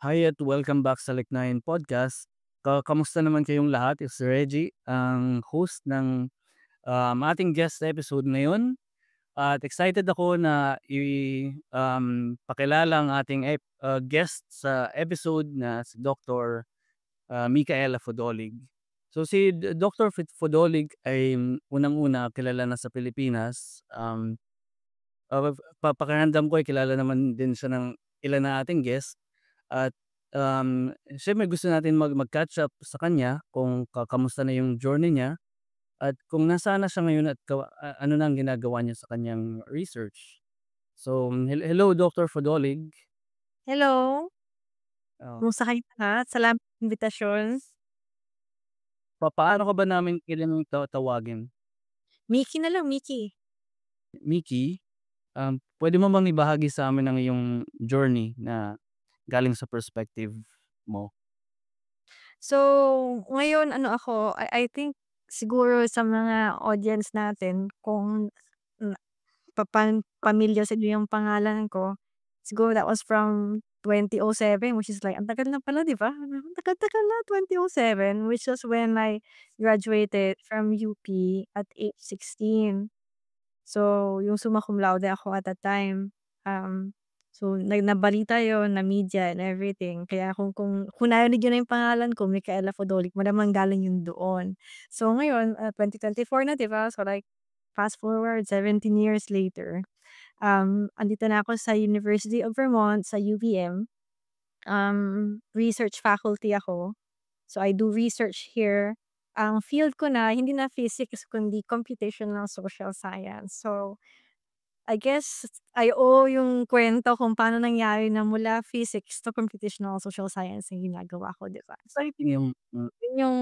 Hi at welcome back sa Liknayin Podcast. Kamusta naman kayong lahat? It's Reggie, ang host ng ating guest episode ngayon. At excited ako na pakilala ang ating guest sa episode na si Dr. Micaela Fodolig. So si Dr. Fodolig ay unang-una kilala na sa Pilipinas. Pakiramdam ko ay kilala naman din siya ng ilan na ating guest. At, siyempre gusto natin mag-catch up sa kanya kung kamusta na yung journey niya at kung nasaan na siya ngayon at ano na ang ginagawa niya sa kanyang research. So, hello Dr. Fodolig. Hello, Oh, kumusta kayong lahat? Salamat sa imbitasyon. paano ka ba namin kailangang tawagin? Mickey na lang, Mickey. Mickey, puwede mo bang ibahagi sa amin ang iyong journey na galing sa perspective mo? So, ngayon ano ako, I think siguro sa mga audience natin kung na pamilyar sa inyo yung pangalan ko, siguro that was from 2007, which is like ang tagal na pala, 'di ba? Ang tagal-tagal na, 2007, which was when I graduated from UP at age 16. So, yung summa cum laude ako at that time. So, nabalita yon na media and everything. Kaya kung narinig niyo na yung pangalan ko, Micaela Fodolic, malamang galing yun doon. So, ngayon, 2024 na, 'di ba? So, like, fast forward 17 years later, andito na ako sa University of Vermont, sa UVM. Research faculty ako. So, I do research here. Ang field ko na hindi na physics kundi computational social science. So, I guess I owe yung kwento kung paano nangyari na mula physics to computational social science yung ginagawa ko, 'di ba? So, I think Yung yun yung,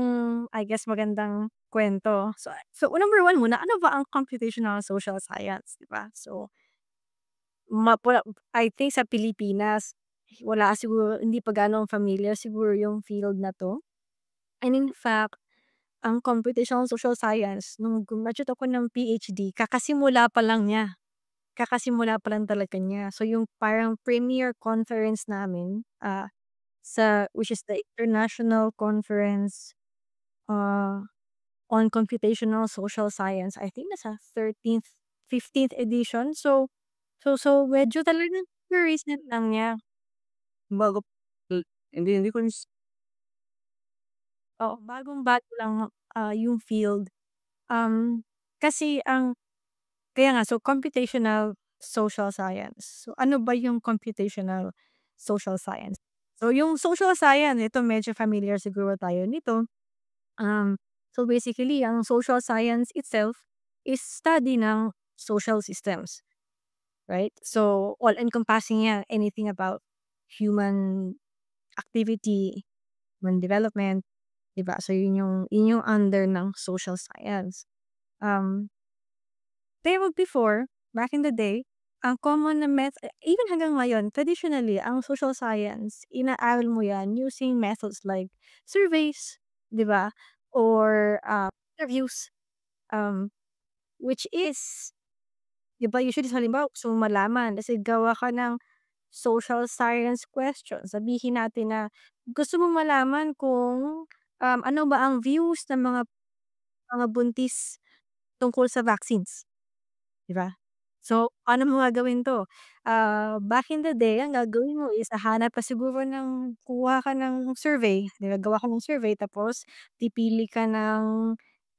I guess, magandang kwento. So number one muna, ano ba ang computational social science, 'di ba? So, I think sa Pilipinas, wala siguro, hindi pa gaano familiar siguro yung field na 'to. And in fact, ang computational social science nung gumraduate ako ng PhD, kakasimula pa lang niya. Kakasimula pa lang talaga niya. So, yung parang premier conference namin, which is the International Conference, uh, on Computational Social Science, I think nasa 13th, 15th edition. So medyo talagang recent lang niya. bago hindi ko Oo, bagong-bago lang, yung field. Um, kasi kaya nga, so computational social science. So, ano ba yung computational social science? So, yung social science, ito medyo familiar siguro tayo nito. So basically, ang social science itself is study ng social systems, right? So, all-encompassing yan, anything about human activity, human development, 'di ba? So, yun yung under ng social science. Um, Pero before, back in the day, ang common na even hanggang ngayon, traditionally, ang social science, inaaral mo yan using methods like surveys, di ba? Or interviews, um, which is, di ba, usually sa halimbawa, gusto mo malaman, kasi gawa ka ng social science question. Sabihin natin na gusto mo malaman kung ano ba ang views ng mga buntis tungkol sa vaccines. 'Di ba? So, paano mo gagawin 'to? Back in the day, ang gagawin mo is hahanap ka siguro kukuha ka ng survey, 'di ba, gawa ka ng survey tapos pipili ka ng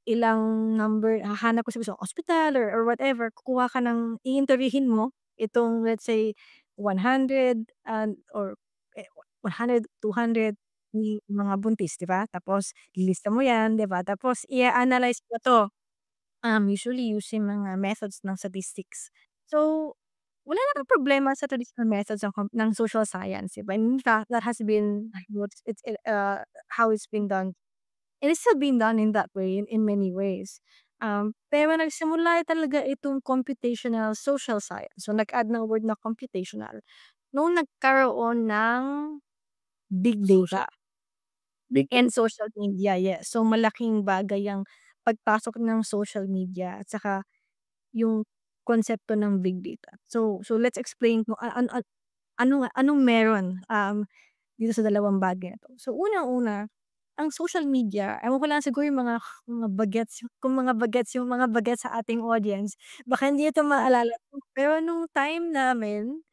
ilang number, hahanap ka siguro sa ospital or whatever, kukuha ka iinterviewhin mo itong, let's say, 100 or 100, 200 mga buntis, 'di ba? Tapos ililista mo 'yan, 'di ba? Tapos i-a-analyze mo 'to. Usually using mga methods ng statistics. So, wala namang problema sa traditional methods ng social science, 'di ba? In fact, that has been how it's been done. It is still being done in that way in many ways. Pero nagsimula talaga itong computational social science. So, nag-add ng word na computational nung nagkaroon ng big social data big and social media, yes. So, malaking bagay ang pagpasok ng social media at saka yung konsepto ng big data. So let's explain kung ano nga anong meron. dito sa dalawang bagay na 'to. So, unang-una, ang social media, ewan ko lang siguro yung mga bagets sa ating audience, baka hindi ito maalala. Pero nung time namin,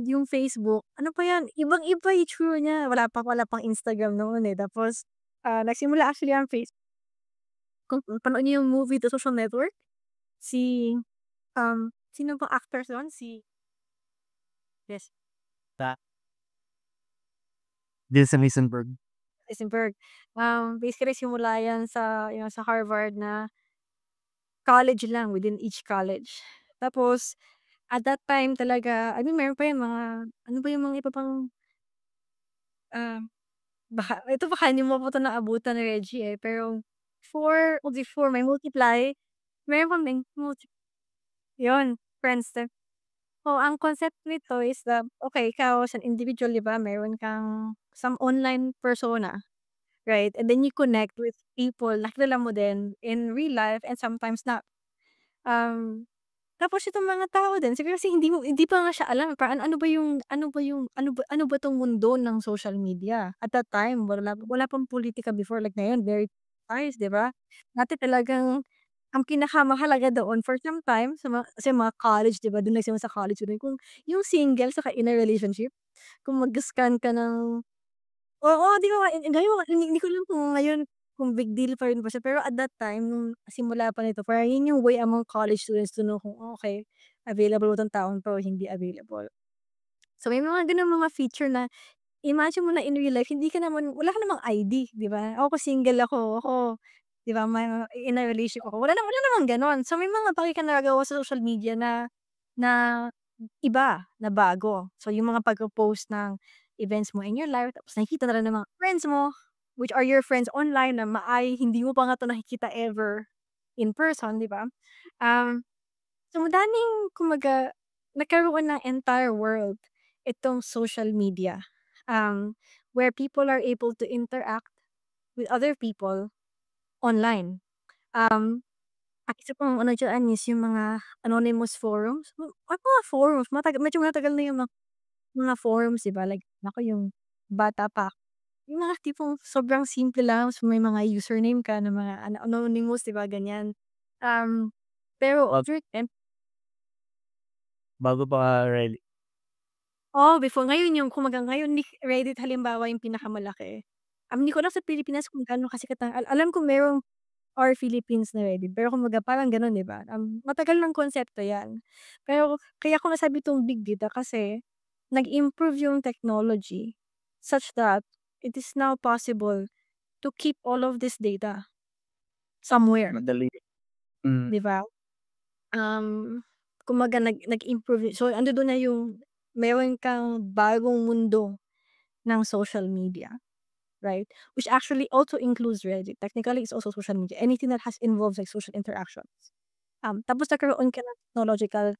yung Facebook, ano pa 'yan, ibang-iba itsura niya, wala pang Instagram noon, eh. Tapos, nagsimula actually ang kung napanood niyo yung movie The Social Network, si, sino bang actors dun, si yes, Ta Jesse Eisenberg. Eisenberg. Basically simula yan sa Harvard na college lang within each college. Tapos, at that time talaga, I mean meron pa yung mga ano ba yung mga iba pang, um, baka hindi mo pa 'to naabutan, Reggie, eh, pero before may Multiply, meron kaming yun, Friendster. So, ang concept nito is that, okay, ikaw as an individual, 'di ba, meron kang some online persona, right? And then you connect with people na kilala mo din in real life and sometimes not. Um, Tapos itong mga tao din siguro kasi hindi pa nga siya alam, parang ano ba 'tong mundo ng social media. At that time wala pang pulitika before like ngayon very nice, 'di ba? Dati talagang ang pinakamahalaga doon for some time sa mga college, 'di ba, dun nagsimula sa college yun kung yung single saka in a relationship, kung mag-scan ka ng oo, 'di ba, ngayon hindi ko alam kung ngayon kung big deal pa rin ba siya, pero at that time nung simula pa nito parang yun yung way among college students to know kung okey, available ba 'tong taong 'to o hindi available. So may mga gano'ng mga feature na imagine mo na in real life hindi ka naman wala ka namang ID, 'di ba? Ako single ako, 'di ba, in a relationship ako, wala namang gano'n. So may mga bagay ka nagagawa sa social media na na iba, na bago. So yung mga pagpo-post ng events mo in your life tapos nakikita na lang ng mga friends mo, which are your friends online na hindi mo pa nga 'to nakikita ever in person, 'di ba? Um, so madaming kumbaga nagkaroon ng entire world itong social media, where people are able to interact with other people online. Um, ang isa pang ano diyan is yung mga anonymous forums, mga forums medyo matagal na yung mga forums, 'di ba, like naku yung bata pa yung mga tipong sobrang simple lang ta's may mga username ka na mga anonymous, 'di ba, ganyan. Um, pero Wag over time bago pa ready. oo, before ngayon yung kumbaga ngayon Reddit halimbawa yung pinakamalaki. Hindi ko alam sa Pilipinas kung gaano kasikat ang alam ko merong or Philippines na Reddit, pero kumbaga parang gano'n, 'di ba? Matagal ng konsepto 'yan. Pero kaya ko nasabi itong big data kasi nag-improve yung technology such that it is now possible to keep all of this data somewhere, Madali. Hmm. 'di ba? Um, Kumbaga nag-improve so andodo'n na yung meron kang bagong mundo ng social media, right? Which actually also includes Reddit. Technically, it's also social media. Anything that has involves like social interactions. Tapos nagkaroon ka ng technological,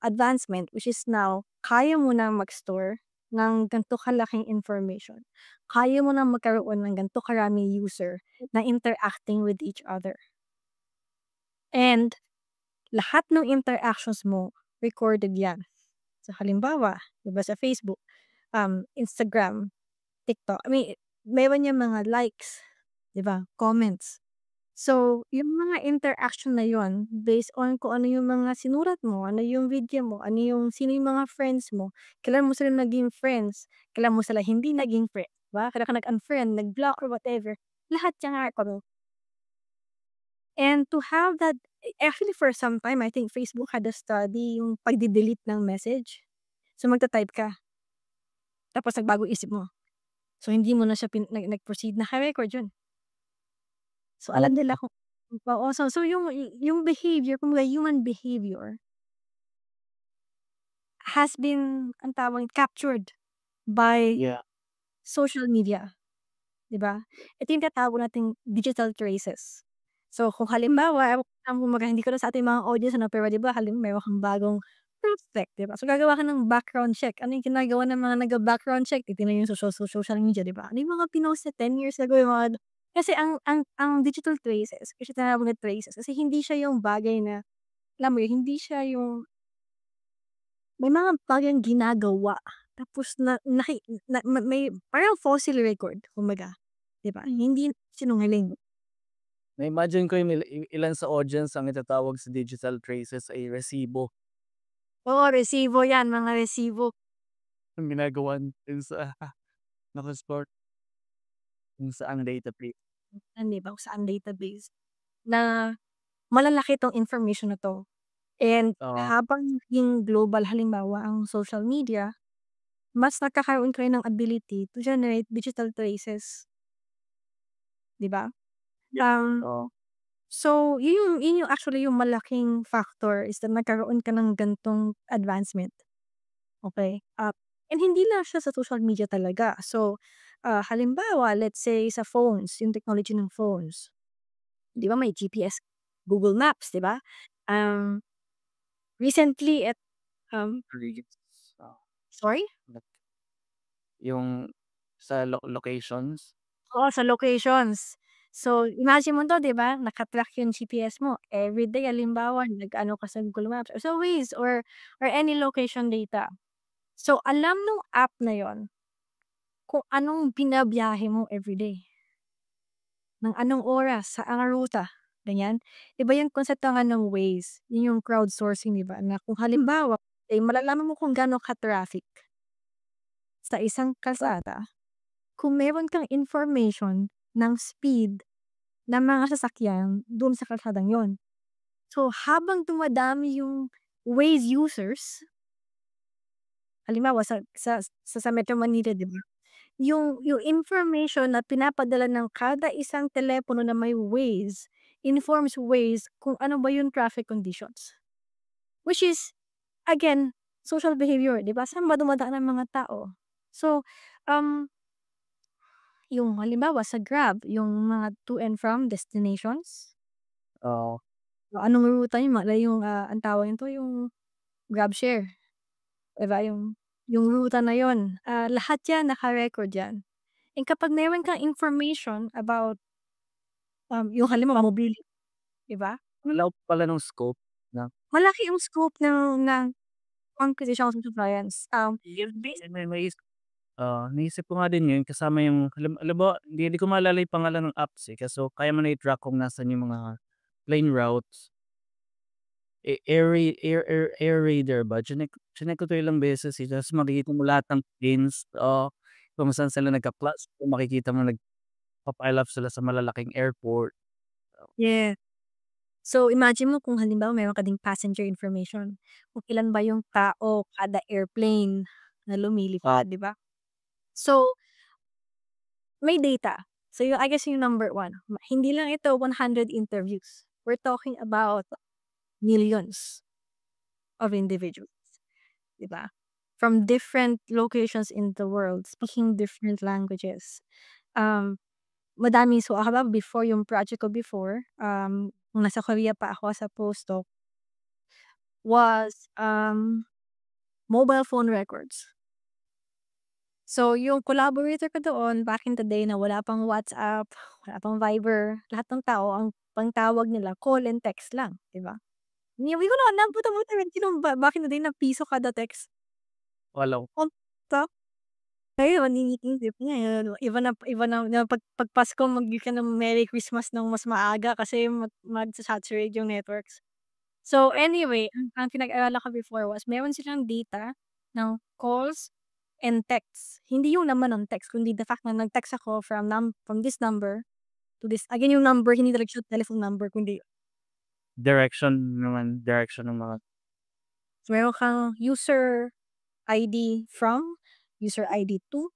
advancement which is now kaya mo ng mag-store ng gan'to kalaking information. Kaya mo ng magkaroon ng gan'to karaming user na interacting with each other. And lahat ng interactions mo recorded 'yan. So halimbawa, 'di ba sa Facebook, Instagram, TikTok, I mean meron yang mga likes, 'di ba, comments. So, yung mga interaction na yun, based on kung ano yung mga sinulat mo, ano yung video mo, sino yung mga friends mo, kailan mo sila naging friends, kailan mo sila hindi naging friends, 'di ba? Kailan ka nag-unfriend, nag-block or whatever, lahat yang record mo. And to have that actually for some time I think Facebook had a study yung pagde-delete ng message. So, magta-type ka, tapos nagbago isip mo. So, hindi mo na siya nag-proceed, naka-record yun. So, alam nila kung oo, so yung behavior kumbaga human behavior has been anong tawag captured by Yeah. social media, 'di ba? Ito yung tinatawag nating digital traces. So, kung halimbawa ewan ko lang kumbaga hindi ko na sa ating mga audience ano, pero 'di ba meron kang bagong prospect, 'di ba? So, gagawa ka ng background check. Ano yung ginagawa ng mga nagba-background check? Titingnan yung social media, 'di ba? Ano yung mga pinost niya 10 years ago, yung mga kasi ang digital traces, kasi tinatawag na traces kasi hindi siya yung bagay na alam mo yun, hindi siya yung may mga bagong ginagawa. tapos may parang fossil record kumbaga, 'di ba? Hindi sinungaling. Na-imagine ko yung ilan sa audience ang itatawag sa digital traces ay resibo Oo, resibo 'yan, mga resibo. ang ginagawa dun sa naka-store kung saang database. 'Di ba, kung saan database na malalaki 'tong information na 'to. And Oo, habang naging global halimbawa ang social media, mas nagkakaroon kayo ng ability to generate digital traces, 'di ba? yeah, Um, oo, so yun yung actually yung malaking factor is that nagkaroon ka ng gan'tong advancement, okey? And hindi lang siya sa social media talaga. So, halimbawa let's say sa phones, yung technology ng phones, 'di ba may GPS, Google Maps, 'di ba? Um, recently um reads, oo, sorry? like yung sa locations, Oo, sa locations. So, imagine mo 'to, 'di ba, naka-track yung GPS mo. Everyday halimbawa nag-ano ka sa Google Maps or sa Waze or any location data. So, alam nung app na yon kung anong binabiyahe mo everyday, ng anong oras, saang ruta, ganyan. Iba yung konsepto nga ng Waze, yun yung crowdsourcing, 'di ba, na kung halimbawa, malalaman mo kung gaano ka-traffic sa isang kalsada kung meron kang information ng speed ng mga sasakyan dun sa kalsadang yon. So, habang dumadami yung Waze users, halimbawa sa Metro Manila, 'di ba? Yung information na pinapadala ng kada isang telepono na may Waze, informs Waze kung ano ba yung traffic conditions. Which is, again, social behavior, 'di ba? Saan ba dumadaan ang mga tao? So, um, yung halimbawa sa Grab, yung mga to and from destinations, oo. anong ruta yun, yung, ang tawag nito, yung GrabShare, 'di ba, yung ruta na yun, lahat yan naka-record yan. And kapag meron kang information about, yung halimbawa mobility, 'di ba? Ang lawak pala nung scope na Malaki yung scope ng computational science. yes, naisip ko nga din yun kasama yung halimbawa hindi ko maalala yung pangalan ng apps, eh, kaso kaya mo na i-track kung nasaan yung mga plane routes, air radar ba chineck ko 'to ilang beses, eh, ta's makikita mo lahat ng planes, oo, kung saan sila nagka-clash, kung makikita mo nagpa-pile up sila sa malalaking airport. Yeah. So, imagine mo kung halimbawa meron ka ding passenger information, kung ilan ba yung tao kada airplane na lumilipad, 'di ba? So, may data. So, I guess yung number one, hindi lang ito 100 interviews. We're talking about millions of individuals, 'di ba? From different locations in the world, speaking different languages. Um, madami. So, ako before yung project ko before, nung nasa Korea pa ako sa postdoc, was, mobile phone records. So, yung collaborator ko doon back in the day na wala pang WhatsApp, wala pang Viber, lahat ng tao ang pangtawag nila call and text lang, 'di ba? Hindi ko na nabuta-buta rin back in the day na piso kada text. Walang On top, ngayon iniisip ngayon iba na 'pag Pasko mag-wish ka ng Merry Christmas ng mas maaga kasi magsa-saturate yung networks. So, anyway, ang pinag-aralan ko before was meron silang data ng calls and texts. Hindi yung laman ng text kundi the fact na nag-text ako from this number to this, again yung number hindi talaga siya telephone number kundi direction ng mga meron kang user ID from, user ID to,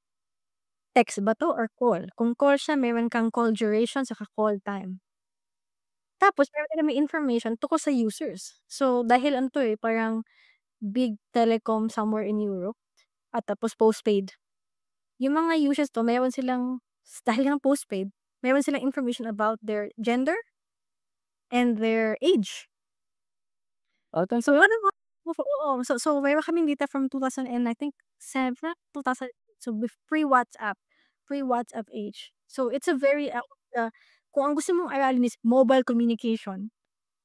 text ba 'to or call? Kung call siya meron kang call duration saka call time. Tapos meron ka namang information tungkol sa users. So, dahil ano 'to, parang big telecom somewhere in Europe at tapos postpaid. Yung mga users 'to meron silang dahil nga postpaid, meron silang information about their gender and their age. tas So, ano mo oo. So, meron kaming data from 2000 and I think 2000, so pre-WhatsApp age. So, it's a very, kung ang gusto mong aralin is mobile communication,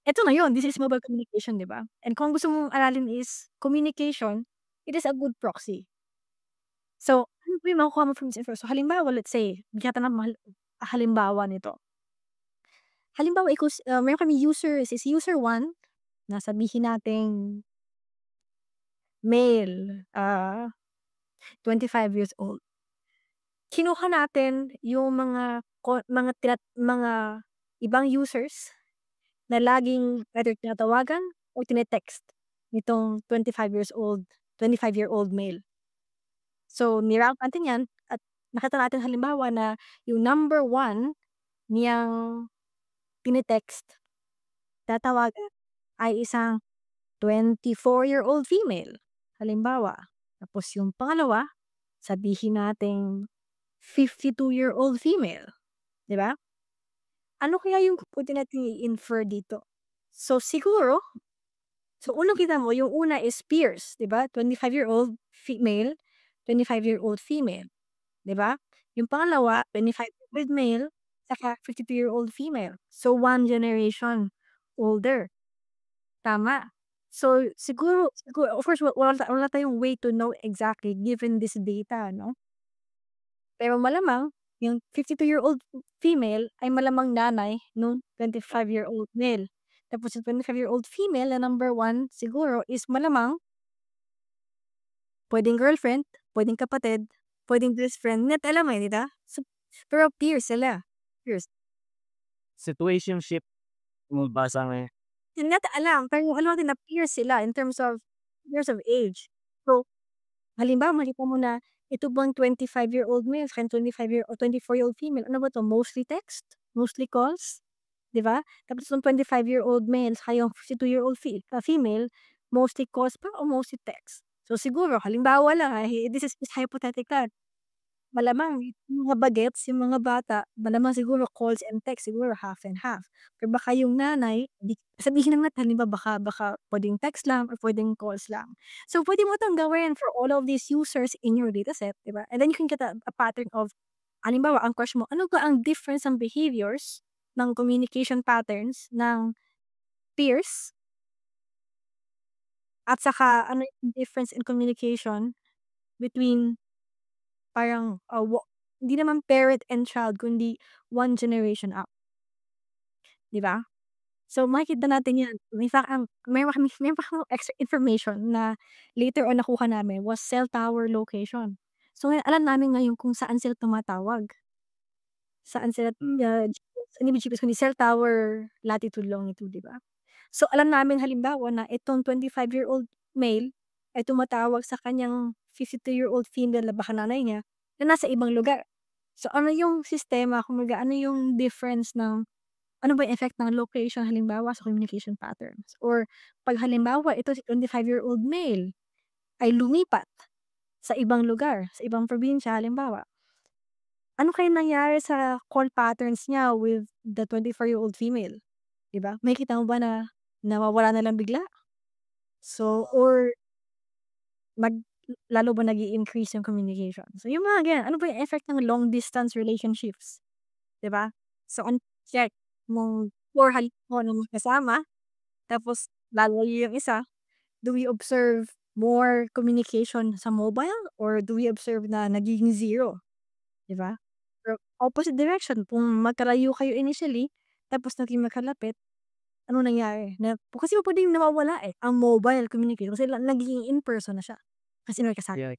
eto na yun, this is mobile communication, 'di ba? And kung gusto mong aralin is communication, it is a good proxy. So, ano ba yung makukuha mo from this information? So, halimbawa, let's say, bigyan kita ng halimbawa nito. Halimbawa, meron kami user 1 na sabihin nating male, 25 years old. Kinuha natin yung mga ibang users na laging either tinatawagan o tine-text nitong 25-year-old male. So, ni-route natin 'yan at nakita natin halimbawa na yung number 1 niyang tine-text, tatawagan ay isang 24-year-old female, halimbawa. Tapos yung pangalawa, sabihin nating 52-year-old female, 'di ba? Ano kaya yung puwede nating i-infer dito? So, siguro unang kita mo yung una is peers, 'di ba? 25-year-old male, 25-year-old female, 'di ba? Yung pangalawa, 25-year-old male, saka 52-year-old female. So, 1 generation older, tama. So, siguro of course wala tayong way to know exactly given this data 'no? Pero malamang yung 52-year-old female ay malamang nanay nung 25-year-old male. Tapos yung 25-year-old female na number 1 siguro is malamang puwedeng girlfriend, puwedeng kapatid, puwedeng best friend, not alam, eh, 'di ba? So, pero peers sila, peers. Situationship mo basa nga, Hindi natin alam, pero alam natin na peers sila in terms of age. So, halimbawa makita mo na ito bang 25-year-old male saka 25 o 24-year-old female, ano ba 'to, mostly text, mostly calls, 'di ba? Tapos yung 25-year-old male saka yung 52-year-old female, mostly calls pa o mostly text? So, siguro halimbawa lang, this is just hypothetical. Malamang yung mga bagets, yung mga bata, malamang siguro calls and text siguro half and half. Pero baka yung nanay, sabihin na natin halimbawa baka puwedeng text lang or puwedeng calls lang. So, puwede mo 'tong gawin for all of these users in your dataset, 'di ba? And then you can get a pattern of halimbawa ang crush mo, ano ba ang difference ng behaviors, ng communication patterns ng peers, at saka ano yung difference in communication between parang, hindi naman parent and child kundi one generation up, 'di ba? So, makikita natin 'yan. In fact, meron pa akong extra information na later on nakuha namin was cell tower location. So, ngayon alam namin ngayon kung saan sila tumatawag, saan sila, hindi GPS kundi cell tower latitude, longitude, 'di ba? So, alam namin halimbawa na itong 25-year-old male ay tumatawag sa kanyang 52-year-old female na baka nanay niya, na nasa ibang lugar. So, ano yung sistema, kumbaga ano yung difference ng ano ba yung effect ng location halimbawa sa communication patterns, or 'pag halimbawa ito si 25-year-old male ay lumipat sa ibang lugar, sa ibang probinsya halimbawa, ano kayang nangyari sa call patterns niya with the 24-year-old female, 'di ba? Makikita mo ba na nawawala na lang bigla? So, or mag lalo ba nag-i-increase yung communication? So, yung mga ganyan, ano ba yung effect ng long distance relationships, 'di ba? So, check mong for halimbawa ng magkasama, tapos lalayo yung isa, do we observe more communication sa mobile or do we observe na nagiging zero, 'di ba? Pero opposite direction, kung magkalayo kayo initially, tapos naging magkalapit, ano nangyari? Kasi puwedeng nawawala, ang mobile communication kasi nagiging in person na siya, kasi may kasama, yeah,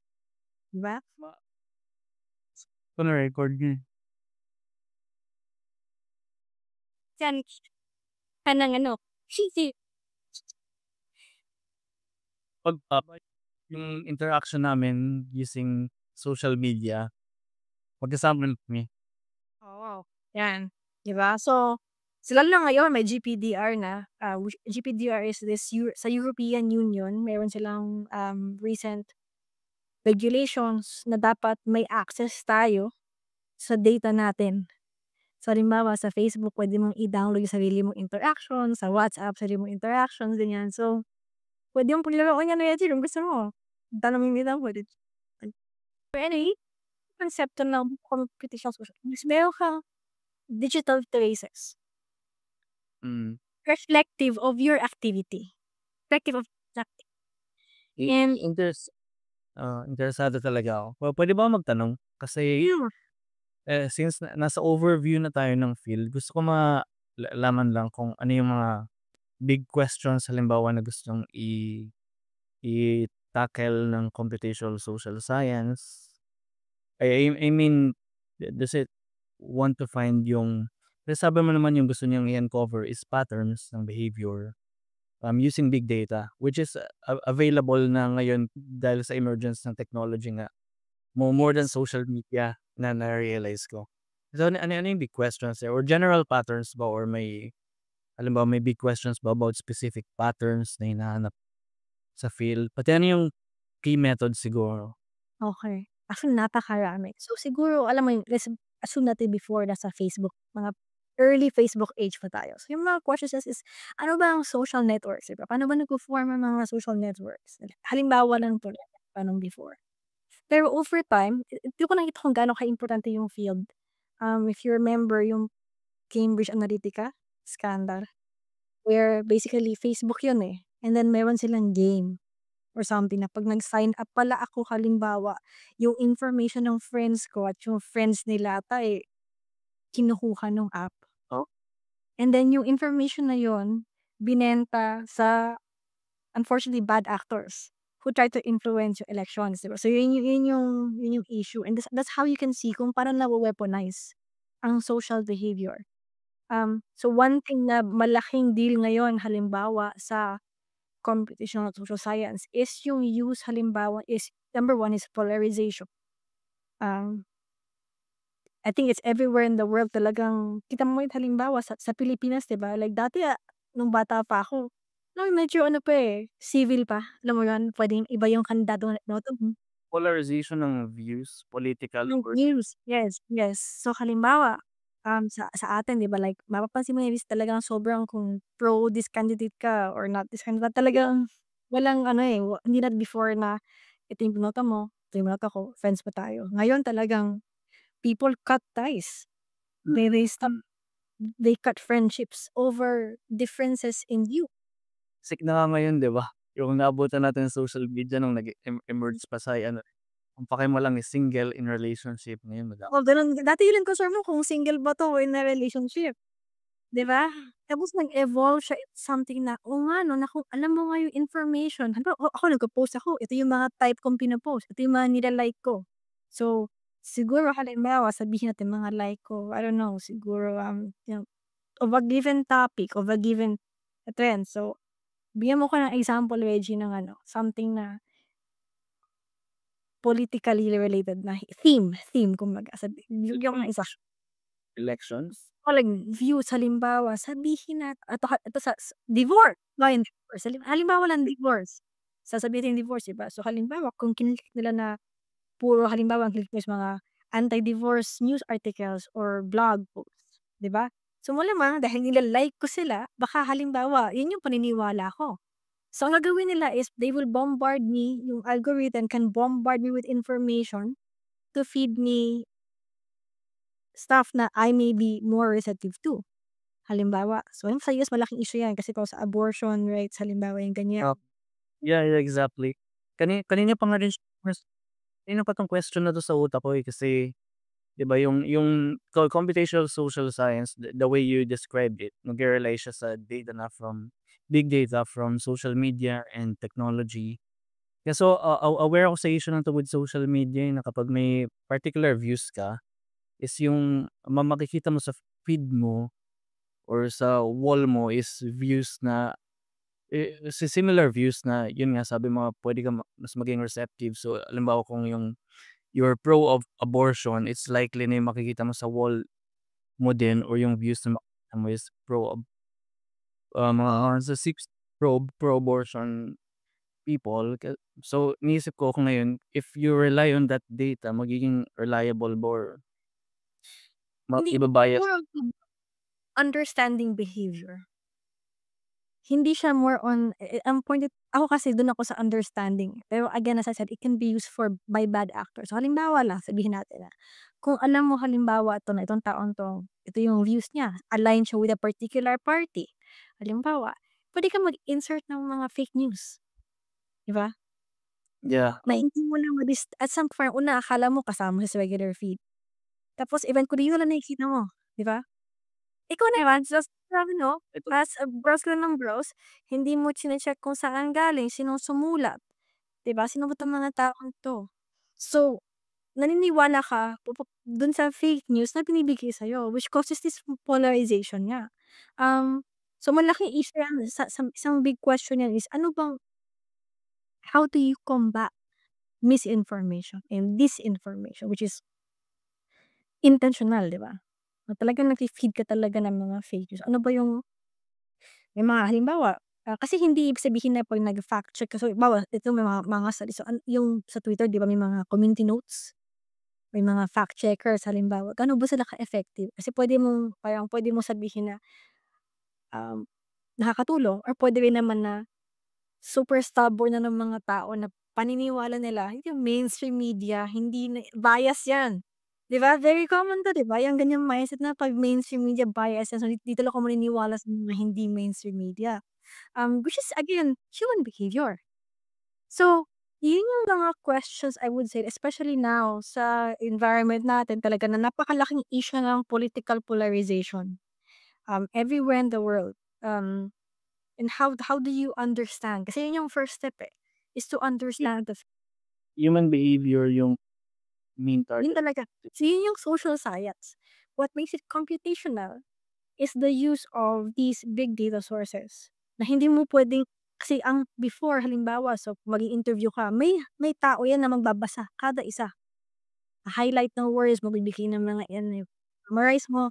'di ba? ma ito na-record niya, eh. Yan ka ng ano, si 'Yung interaction namin using social media, magkasama na kami. oo, yan, 'di ba? So, sila lang ngayon may GPDR na, GPDR is this sa European Union, meron silang, recent regulations na dapat may access tayo sa data natin. So, halimbawa sa Facebook puwede mong i-download yung sarili mong interactions, sa WhatsApp sarili mong interactions, ganyan. So, puwede mong paglalaroan yan later kung gusto mo. Tanungin nila puwede. Pero anyway, konsepto ng computational social is meron kang digital traces, Mm. reflective of your activity, reflective of activity. I And interes Interesado talaga ako. Puwede ba akong magtanong? Kasi, Sure. since nasa overview na tayo ng field, gusto ko malaman lang kung ano yung mga big questions halimbawa na gustong i-tackle ng computational social science. I mean, does it want to find yung kasi sabi mo naman yung gusto niyang i-uncover is patterns ng behavior, using big data, which is available na ngayon dahil sa emergence ng technology nga. More than social media na na-realize ko. So, ano yung big questions there or general patterns ba or halimbawa may big questions ba about specific patterns na hinahanap sa field? Pati ano yung key methods siguro? Okay. Actually, napakarami. So, siguro alam mo yung let's assume natin before nasa Facebook, mga early Facebook age pa tayo. So, yung mga questions is, ano ba ang social networks, 'di ba? Paano ba nagfo-form ang mga social networks? Halimbawa lang 'to, paanong before. Pero over time, dun ko nakita kung gaano kaimportante yung field. If you remember yung Cambridge Analytica scandal, where basically Facebook yun, eh, and then meron silang game or something na 'pag nag-sign up pala ako halimbawa, yung information ng friends ko at yung friends nila ata, eh, kinukuha nung app. Oh, And then yung information na yun, binenta sa unfortunately bad actors who try to influence yung elections, 'di ba? So yun yung issue and that's how you can see kung paano nawe-weaponize ang social behavior. So one thing na malaking deal ngayon halimbawa sa computational social science is yung use halimbawa is number one is polarization. Um, I think it's everywhere in the world talagang kita mo yun halimbawa sa Pilipinas 'di ba, like dati, nung bata pa ako, alam mo medyo ano pa, eh, civil pa, alam mo yun, puwedeng iba yung kandidato na boto mo. polarization ng views, political Yung or views, yes, yes. So halimbawa, sa atin 'di ba like mapapansin mo na is talagang sobrang kung pro this candidate ka or not this candidate talagang walang ano, eh, hindi na before na ito yung binoto mo, ito yung binoto ko, friends pa tayo. Ngayon talagang people cut ties. They stop, they cut friendships over differences in view. sick na nga ngayon 'di ba? Yung naabutan natin sa social media nung emerge pa sa ano, ang pake mo lang is single in relationship, ngayon madami. Oo, ganun. Dati yun ang concern mo kung single ba 'to or in a relationship, 'di ba? Tapos nag-evolve siya into something na, oo nga 'no, na kung alam mo nga yung information halimbawa ako nagpo-post ako, ito yung mga type kong pino-post, ito yung mga nila-like ko. So, siguro halimbawa sabihin natin mga like ko, I don't know, siguro, of a given topic, of a given trend. So, bigyan mo ko ng example Reggie ng ano, something na politically related na theme kumbaga bigyan ko ng isa. Elections? O like views halimbawa sabihin nat ito divorce, ngayon divorce halimbawa lang divorce. Sasabihin nating divorce 'di ba? So halimbawa kung kini-click nila na puro halimbawa ang click nila is mga anti-divorce news articles or blog posts, 'di ba? So malamang dahil nila-like ko sila baka halimbawa yun yung paniniwala ko. So ang gagawin nila is they will bombard me, yung algorithm can bombard me with information to feed me stuff na I may be more receptive to. Halimbawa, so yung sa US malaking issue yan kasi po sa abortion rights halimbawa yung ganyan. Oh, yeah, yeah, exactly. Kanina pa nga rin kanina pa 'tong question na 'to sa utak ko, eh, kasi 'di ba yung computational social science, the way you described it, nag-rely siya sa big data from social media and technology. Kaya so, aware ako sa issue ng tungkol social media, eh, na kapag may particular views ka, is yung makikita mo sa feed mo or sa wall mo is views na, similar views na yun nga sabi mo puwede kang mas maging receptive. So, halimbawa kung yung you're pro of abortion, it's likely na yung makikita mo sa wall mo din or yung views na makikita mo is mga sa six pro-abortion people. So, iniisip ko kung ngayon, if you rely on that data, magiging reliable ba or Hindi iba-bias? more of understanding behavior. Hindi siya more on ang point ako kasi dun ako sa understanding. Pero again, as I said, it can be used by bad actors. So halimbawa lang, sabihin natin na, kung alam mo halimbawa 'to na itong taong 'to, ito yung views niya, align siya with a particular party. Halimbawa, puwede kang mag-insert ng mga fake news, 'di ba? Yeah. Na hindi mo na at some point una akala mo kasama siya sa regular feed. Tapos eventually yun na lang nakikita mo, 'di ba? Ikaw naman just ano, Ito browse ka ng browse, hindi mo chine-check kung saan galing, sinong sumulat, 'di ba? Sino ba 'tong mga taong 'to? So, naniniwala ka dun sa fake news na binibigay sa'yo which causes this polarization nga. So malaking issue yan sa isang big question yan is ano bang how do you combat misinformation and disinformation which is intentional, 'di ba? Na talagang nagfi-feed ka talaga ng mga fake news. Ano ba yung may mga halimbawa, kasi hindi ibig sabihin na 'pag nag-fact check ka so halimbawa ito may mga so yung sa Twitter 'di ba may mga community notes, may mga fact checkers halimbawa, gaano ba sila ka-effective? Kasi puwede mong sabihin na, um, nakakatulong or puwede rin naman na super stubborn na ng mga tao na paniniwala nila yung mainstream media hindi na bias 'yan. 'Di ba, very common 'to 'di ba, yung ganyang mindset na 'pag mainstream media bias 'yan so dito lang ako maniniwala sa mga hindi mainstream media. Which is again, human behavior. So, yun yung mga questions I would say especially now sa environment natin talaga na napakalaking issue ng political polarization, everywhere in the world. And how do you understand? Kasi yun yung first step eh, is to understand the human behavior yung main yun target. talaga. So yun yung social science. What makes it computational is the use of these big data sources na hindi mo puwedeng kasi ang before halimbawa so mag-i-interview ka may tao yan na magbabasa kada isa. Highlight ng words, magbibigay ng mga ano, memorize mo.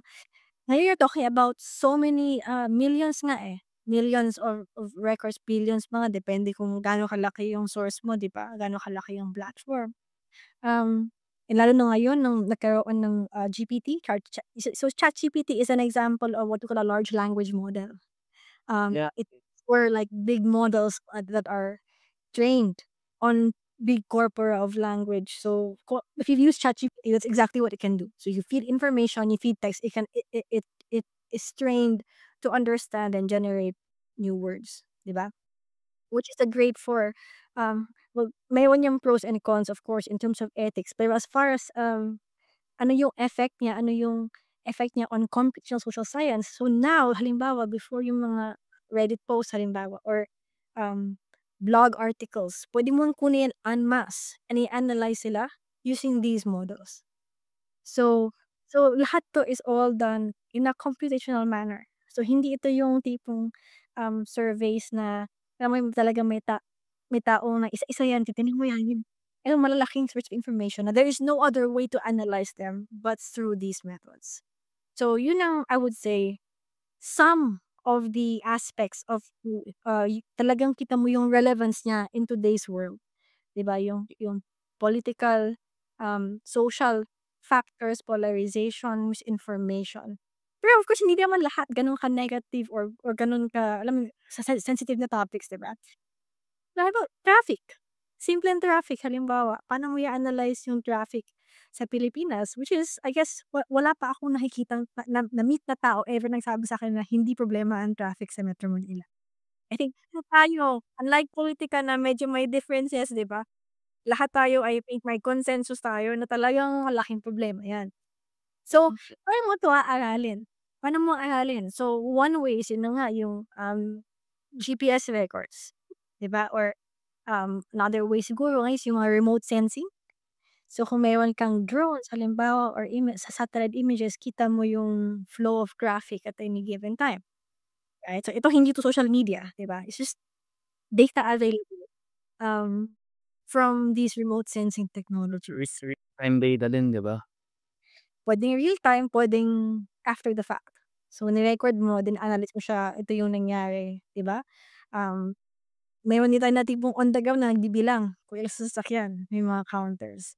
Ngayon you're talking about so many, millions nga, eh. Millions of records, billions mga depende kung gaano kalaki yung source mo, 'di ba? Gaano kalaki yung platform. Lalo na ngayon nung nagkaroon ng, GPT, so ChatGPT is an example of what we call a large language model. Yeah. It's for like big models, that are trained on big corpora of language. So, if you use ChatGPT, that's exactly what it can do. So you feed information, you feed text, it is trained to understand and generate new words, 'di ba? Which is a great for well, mayroon yung pros and cons of course in terms of ethics. Pero as far as ano yung effect niya on computational social science. So now, halimbawa, before yung mga Reddit posts, halimbawa, or um, blog articles, pwede mong kunin en masse and i-analyze sila using these models. So, lahat to is all done in a computational manner. So, hindi ito yung tipong surveys na alam mo yung talagang may taong na isa-isa yan, titingnan mo yan, yung malalaking source of information na there is no other way to analyze them but through these methods. So, yun ang I would say, some of the aspects of talagang kita mo yung relevance niya in today's world. 'Di ba, yung political, social factors, polarization, misinformation. Pero of course hindi naman lahat gano'n ka-negative or gano'n ka alam mo sa sensitive na topics, 'di ba? Halimbawa, traffic. Simpleng traffic halimbawa, paano mo i-analyze yung traffic sa Pilipinas, which is I guess wala pa akong nakikitang na-meet na tao ever nagsabi sa'kin na hindi problema ang traffic sa Metro Manila. I think tayo, unlike politika na medyo may differences, 'di ba? Lahat tayo I think may consensus tayo na talagang malaking problema 'yan. So, paano mo 'to aaralin? Paano mo aaralin? So, one way is yun na nga yung, GPS records, 'di ba? Or, another way siguro is yung mga remote sensing. So, kung meron kang drones halimbawa or sa satellite images, kita mo yung flow of traffic at any given time, right? So, ito hindi 'to social media, 'di ba? It's just data available, um, from these remote sensing technologies. Real-time data din, 'di ba? Puwedeng real time, puwedeng after the fact. So, ni-record mo then analyze mo siya, ito yung nangyari, 'di ba? Um, Meron din tayo na tipong on the ground na nagbibilang kung ilang sasakyan, may mga counters.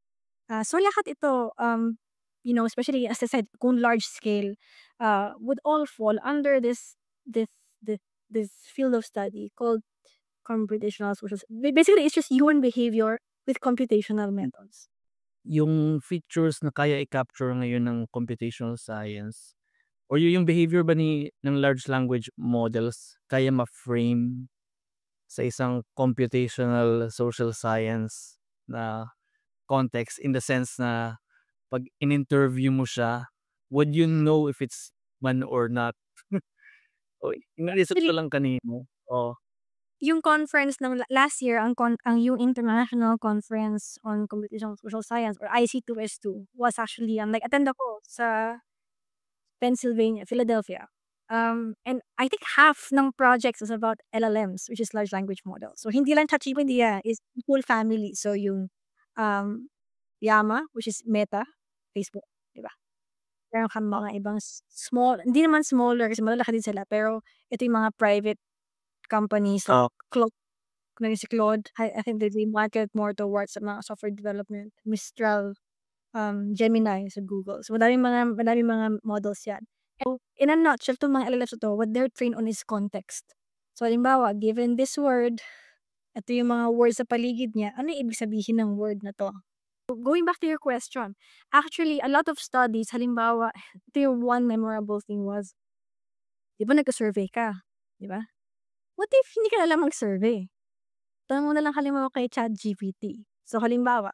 So lahat ito, especially as I said, kung large scale, would all fall under this this this field of study called computational social basically, it's just human behavior with computational methods. Yung features na kaya i-capture ngayon ng computational science or yung behavior ba ng large language models kaya ma-frame sa isang computational social science na context in the sense na 'pag in-interview mo siya, would you know if it's man or not? Uy, iniisip ko Actually, lang kanina, oo. yung conference ng last year ang yung International Conference on Computational Social Science or IC2S2 was actually, nag-attend ako sa Philadelphia. And I think half ng projects is about LLMs, which is large language models. So hindi lang ChatGPT, is whole family. So yung um, Llama, which is Meta, Facebook, 'di ba? Meron kang mga ibang small, hindi naman smaller kasi malalaki din sila, pero ito yung mga private companies like Ah, Claude, si Claude. I think they market more towards sa mga software development. Mistral, Gemini sa Google. So madaming mga models 'yan. So, in a nutshell 'tong mga LLMs na 'to, what they're trained on is context. So halimbawa, given this word, ito yung mga words sa paligid niya, ano yung ibig sabihin ng word na 'to? So, going back to your question, actually a lot of studies, halimbawa, ito yung one memorable thing was, 'di ba nagka-survey ka, 'di ba? What if hindi ka na alam mag-survey? Tanong mo na lang halimbawa kay ChatGPT. So halimbawa,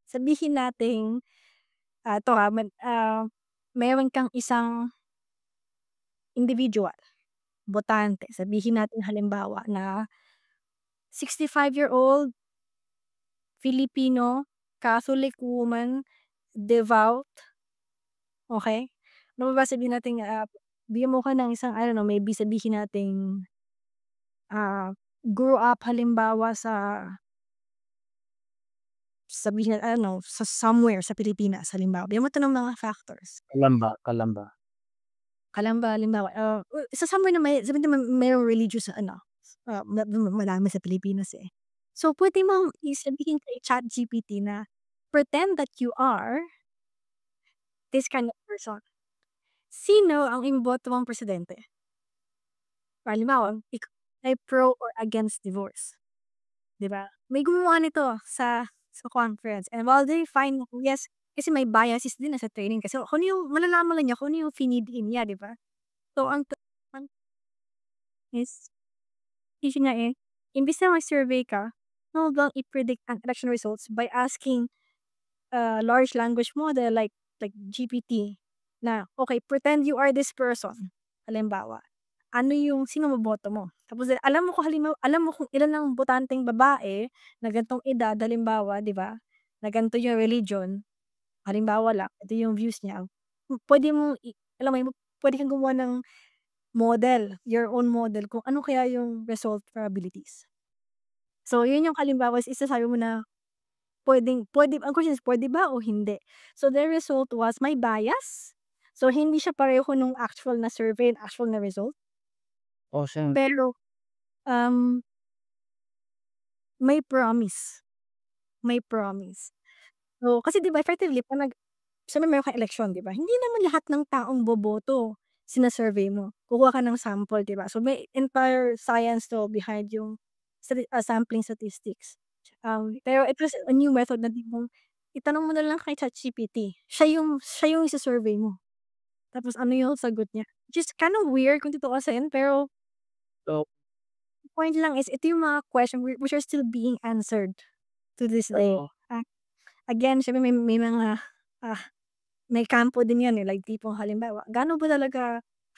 sabihin nating, 'to, meron kang isang individual, botante, sabihin natin halimbawa na 65-year-old Filipino, Catholic woman, devout, okey? Ano ba sabihin nating, bigyan mo ka ng isang, I don't know, maybe sabihin nating, grew up halimbawa sabihin na, I don't know, sa somewhere sa Pilipinas halimbawa, bigyan mo 'to ng mga factors. Kalamba, Kalamba. Kalamba halimbawa, sa somewhere na may sabihin natin merong religious na ano, madami sa Pilipinas, eh. So, puwede mong sabihin kay ChatGPT na, "Pretend that you are this kind of person. Sino ang iboboto mong presidente?" Or halimbawa, ay pro or against divorce, 'di ba? May gumawa nito sa conference, and while they find, yes, kasi may biases din sa training kasi kung ano yung malalaman lang niya kung ano yung finid in niya, 'di ba? So, ang is issue niya, imbes na mag-survey ka, mo bang i-predict ang election results by asking a large language model like GPT na, "Okay, pretend you are this person." Halimbawa, ano yung sino boboto mo? Tapos alam mo kung alam mo kung ilan ang botanteng babae na gan'tong edad halimbawa, 'di ba, na gan'to yung religion, halimbawa lang, ito yung views niya. Puwede mong alam mo yun, puwede kang gumawa ng model, your own model kung ano kaya yung result probabilities. So, yun yung halimbawa is isasabi mo na ang question is puwede ba o hindi? So, the result was may bias. So, hindi siya pareho nung actual na survey and actual na result. Oo, Pero, um, may promise, may promise. So, kasi 'di ba effectively 'pag siyempre meron kang eleksyon, 'di ba? Hindi naman lahat ng taong boboto sina-survey mo. Kukuha ka ng sample, 'di ba? So, may entire science to behind yung sampling statistics. Pero it was a new method na tipong itanong mo na lang kay ChatGPT, siya yung ise-survey mo. Tapos ano yung sagot niya. Which is kind of weird kung tutuusin, pero so, point lang is ito yung mga question which are still being answered to this day. oo. Again, siyempre may mga, ah may kampo din 'yan, like tipong halimbawa, gaano ba talaga,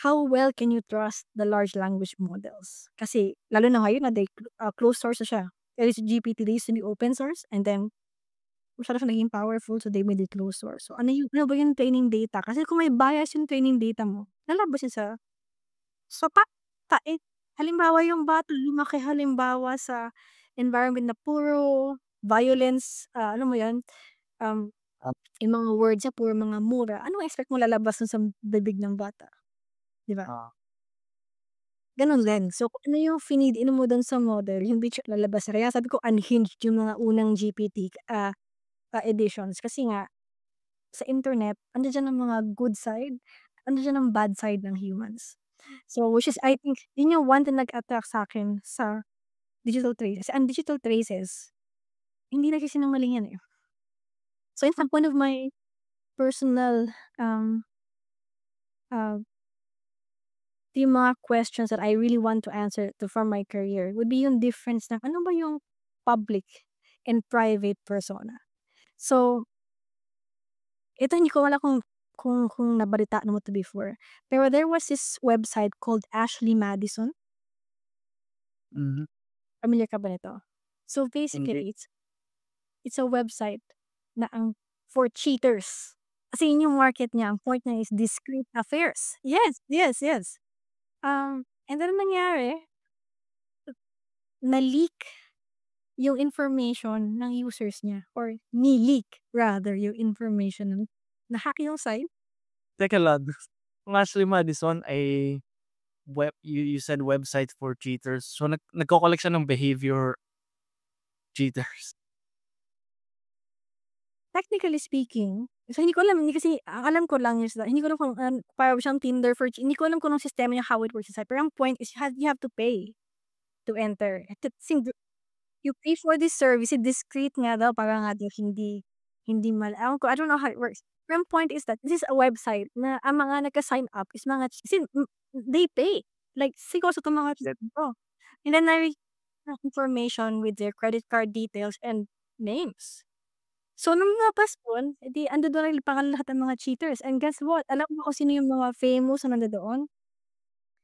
how well can you trust the large language models? Kasi lalo na ngayon na closed source na siya. Kaya si GPT, they used to be open source, and then masyado siyang naging powerful, so they made it closed source. So ano ba yung training data? Kasi kung may bias yung training data mo, lalabas yun sa halimbawa yung bata lumaki halimbawa sa environment na puro violence, alam mo yun, um Ah, yung mga words niya puro mga mura, anong expect mo lalabas dun sa bibig ng bata, 'di ba? oo. Gano'n din. So, kung ano yung feed-in mo dun sa model, yung which lalabas. Kaya sabi ko unhinged yung mga unang GPT, editions kasi nga sa internet andiya ang mga good side, andiya ang bad side ng humans. So, which is I think yun yung one thing nag-attract sa'kin sa digital traces. Ang digital traces, hindi nagsisinungaling yan, eh. So, in fact, one of my personal, um, uh yung mga questions that I really want to answer for my career would be yung difference ng ano ba yung public and private persona. So, ito hindi ko alam kung nabalitaan mo 'to before, pero there was this website called Ashley Madison. Mhm. Familiar ka ba nito? So, Hindi. basically it's a website na for cheaters. Kasi yun yung market niya, ang point niya is discreet affairs. Yes, yes, yes. And then anong nangyari, na-leak yung information ng users niya or ni-leak rather yung information na-hack yung site. Teka lang, kung Ashley Madison ay you said website for cheaters. So nagko-collect siya ng behavior cheaters. Technically speaking, so hindi ko alam, hindi kasi ang alam ko lang is that hindi ko alam kung parang siyang Tinder for hindi ko alam kung anong sistema niya, how it works inside. Pero ang point is you have to pay to enter. You pay for this service, discreet nga daw, para nga daw hindi hindi ewan ko, I don't know how it works. Pero ang point is that this is a website na ang mga nagka-sign up is mga they pay. Like seryoso 'tong mga That to. And then information with their credit card details and names. So nung lumabas yun, eh, di andun na rin pangalan lahat ng mga cheaters, and guess what? Alam mo kung sino yung mga famous na nandoon?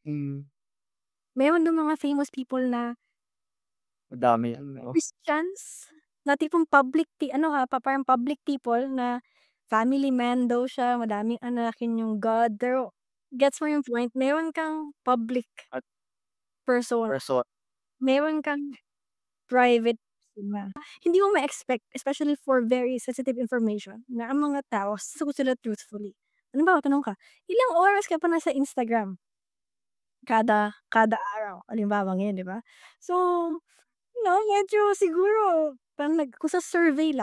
hmm, Meron dun mga famous people na madami yan 'no? Christians, na tipong parang public people na family man daw siya, madaming anak, yun yung God. Pero gets mo yung point? Meron kang public At person, person meron kang private persona. Hindi mo ma-expect, especially for very sensitive information, na ang mga tao sasagot sila truthfully. Halimbawa, tanong ka, ilang oras ka pa nasa Instagram kada kada araw? Halimbawa ngayon, 'di ba? So, medyo siguro parang kung sa survey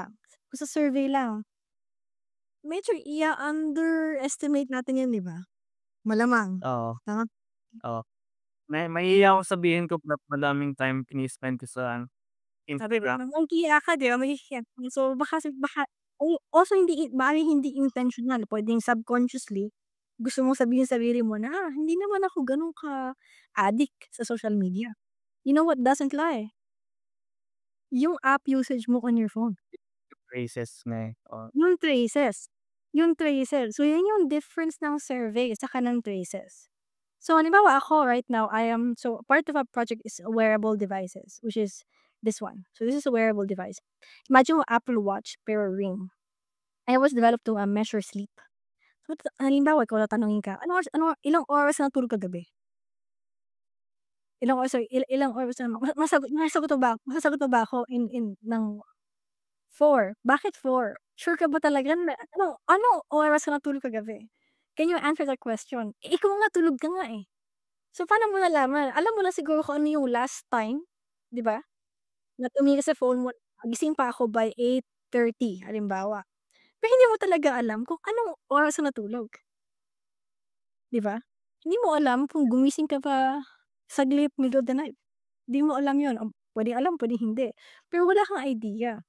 lang, medyo underestimate natin 'yan, 'di ba? Malamang, oo, tama? oo. Mahihiya akong sabihin ko na madaming time ini-spend ko sa Sabi mo, Instagram. mahihiya ka, 'di ba, mahihiya ka. So, baka also maaaring hindi intentional, puwedeng subconsciously gusto mong sabihin sa sarili mo na, hindi naman ako gano'n ka-addict sa social media. You know what doesn't lie? Yung app usage mo on your phone. Phrases nga, eh, oo. Yung traces, yung traces. So, yan yung difference ng survey saka ng traces. So, halimbawa ako right now, part of our project is wearable devices, which is this one. So, this is a wearable device. Imagine mo Apple Watch pero ring. And it was developed to measure sleep. So, halimbawa ikaw tatanungin ka, ilang oras ka natulog kagabi? Ilang oras na masasagot mo ba ako in ng 4? Bakit 4? Sure ka ba talaga na anong oras ka natulog kagabi? Can you answer that question? Eh, ikaw nga tulog ka nga, eh. So, paano mo nalaman? Alam mo lang siguro kung ano yung last time, 'di ba, na tumingin ka sa phone mo, gising pa ako by 8:30 halimbawa. Pero hindi mo talaga alam kung anong oras ka natulog, 'di ba? Hindi mo alam kung gumising ka pa saglit middle of the night. Di mo alam yun, puwedeng alam, puwedeng hindi. Pero wala kang idea,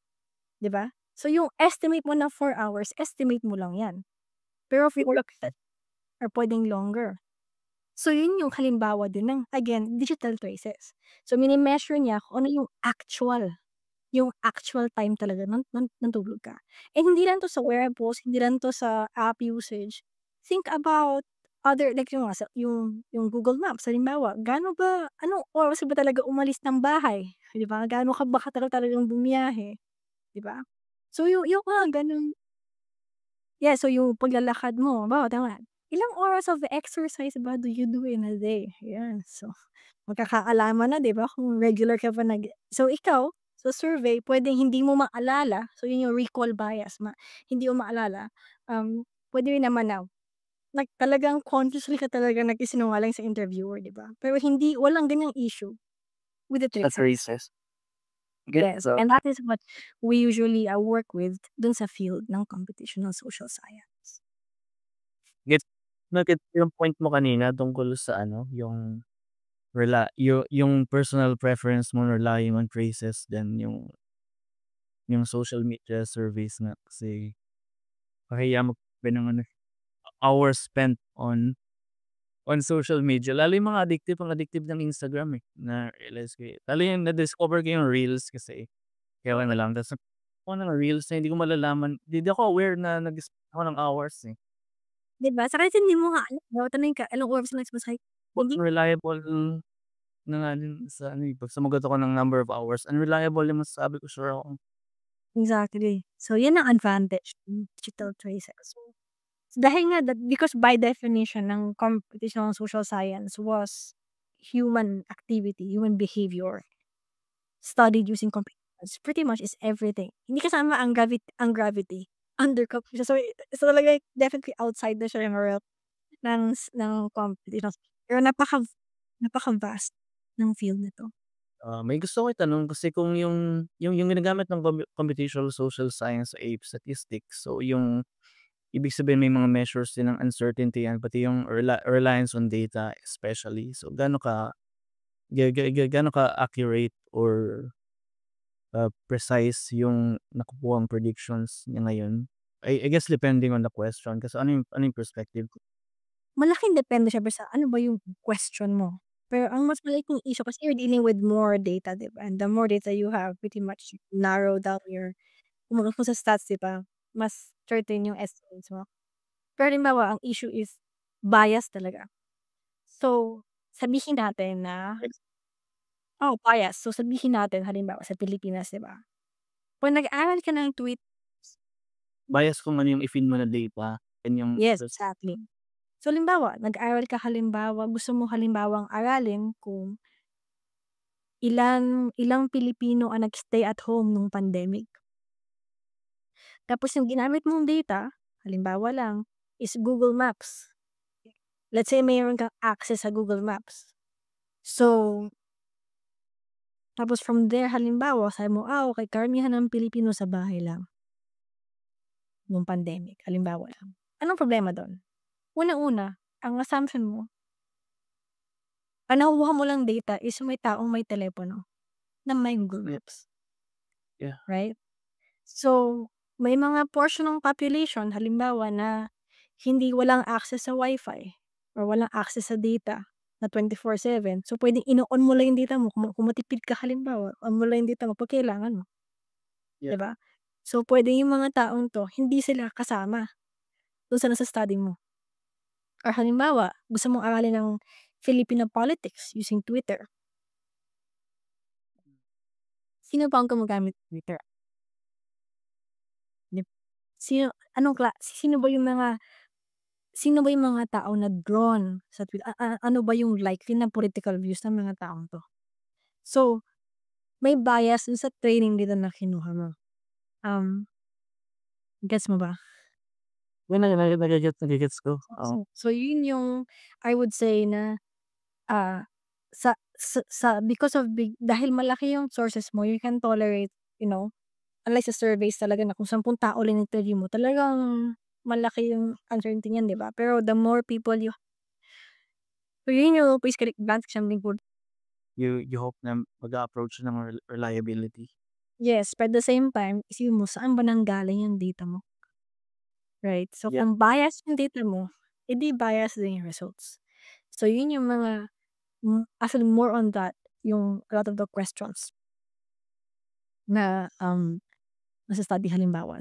'di ba? So, yung estimate mo na 4 hours, estimate mo lang 'yan. Pero if you look at or puwedeng longer. So, yun yung halimbawa din ng, again, digital traces. So, mini-measure niya kung ano yung actual time talaga ng tulog ka. And hindi lang 'to sa wearables, hindi lang 'to sa app usage. Think about other like yung nga yung Google Maps halimbawa, anong oras ka ba talaga umalis ng bahay, 'di ba? Gaano ka ba katagal talagang bumiyahe, 'di ba? So, yung mga gano'ng so yung paglalakad mo, halimbawa tama, ilang oras of exercise ba do you do in a day? Yan, so magkakaalaman na, 'di ba, kung regular ka ba so ikaw, sa survey puwedeng hindi mo maalala, so yun yung recall bias, hindi mo maalala, puwede rin naman na talagang consciously ka talagang nagsisinungaling sa interviewer, 'di ba? Pero walang ganyang issue with the Sa traces. phrases. Yes, Gets, and that is what we usually, work with dun sa field ng computational social science. gets na-get yung point mo kanina tungkol sa ano, yung yung personal preference mo relying on phrases then yung social media surveys nga kasi pahiya magsabi ng ano, hours spent on social media. Lalo yung mga ang addictive ng Instagram, eh, na-realize ko, eh. Lalo yung na-discover ko yung reels kasi, kaya na lang ta's ako ng reels na hindi ko malalaman, hindi ako aware na nag-spend ako ng hours, eh. 'Di ba? Saka kasi hindi mo nga alam bawat tanong ka ilang oras ka nagse-scroll hindi Unreliable na nga din sa ano, eh, 'pag sumagot ako ng number of hours, unreliable yung masasabi ko, sure ako. exactly. So, yan ang advantage ng digital traces. Dahil nga because by definition ng computational social science was human activity, human behavior studied using computers, pretty much is everything. Hindi kasama ang gravity under computation. So talaga definitely outside na siya ng realm ng computational. Pero napaka-vast ng field nito. May gusto ko itanong kasi kung yung ginagamit ng computational social science ay statistics, so yung ibig sabihin may mga measures din ng uncertainty yan, pati yung reliance on data especially. So gaano ka accurate or, precise yung nakukuhang predictions niya ngayon? I guess depending on the question, kasi ano yung perspective ko? Malaking depende siyempre sa ano ba yung question mo. Pero ang mas malaking issue kasi you're dealing with more data, 'di ba? And the more data you have, pretty much narrow down your kung sa stats, 'di ba, mas certain yung estimates mo. Pero halimbawa, ang issue is bias talaga. So, sabihin natin na bias. So, sabihin natin halimbawa sa Pilipinas, 'di ba? 'Pag nag-aral ka ng Bias kung ano yung i-feed mo na data and yung yes, exactly. So, halimbawa, nag-aral ka gusto mo halimbawang aralin kung ilang Pilipino ang nag-stay at home nung pandemic. Tapos yung ginamit mong data, halimbawa lang, is Google Maps. Let's say mayroon kang access sa Google Maps. So, tapos from there halimbawa sabi mo, okey karamihan ng Pilipino sa bahay lang nung pandemic, halimbawa lang. Anong problema dun? Unang-una, ang assumption mo, ang nakukuha mo lang data is may taong may telepono na may Google Yeah, Maps, yeah, right? So, may mga portion ng population halimbawa na walang access sa Wi-Fi or walang access sa data na 24/7. So, puwedeng ino-on mo lang yung data mo kung matipid ka halimbawa, on mo lang yung data mo 'pag kailangan mo, yeah. 'di ba? So, puwedeng yung mga taong 'to hindi sila kasama dun sa nasa-study mo or halimbawa gusto mong aralin ng Filipino politics using Twitter. Sino ba ang gumagamit ng Twitter? Dip sino anong sino ba yung mga taong nag-drawn sa ano ba yung likely na political views ng mga taong 'to? So, may bias dun sa training data na kinuha mo. Um, Gets mo ba? Yun nage-gets ko, oo. So yun yung I would say na, ah, because of dahil malaki yung sources mo, you can tolerate, you know, unlike sa surveys talaga na kung 10 tao lang in-interview mo, talagang malaki yung uncertainty niyan, 'di ba? Pero the more people so yun yung basically advantage ng Linkwood. You hope na mag-a-approach ng reliability. Yes, but at the same time, isipin mo saan ba nanggaling yung data mo, right? So Yeah, kung bias yung data mo, bias din yung results. So yun yung mga actually more on that, yung a lot of the questions na, nasa-study halimbawa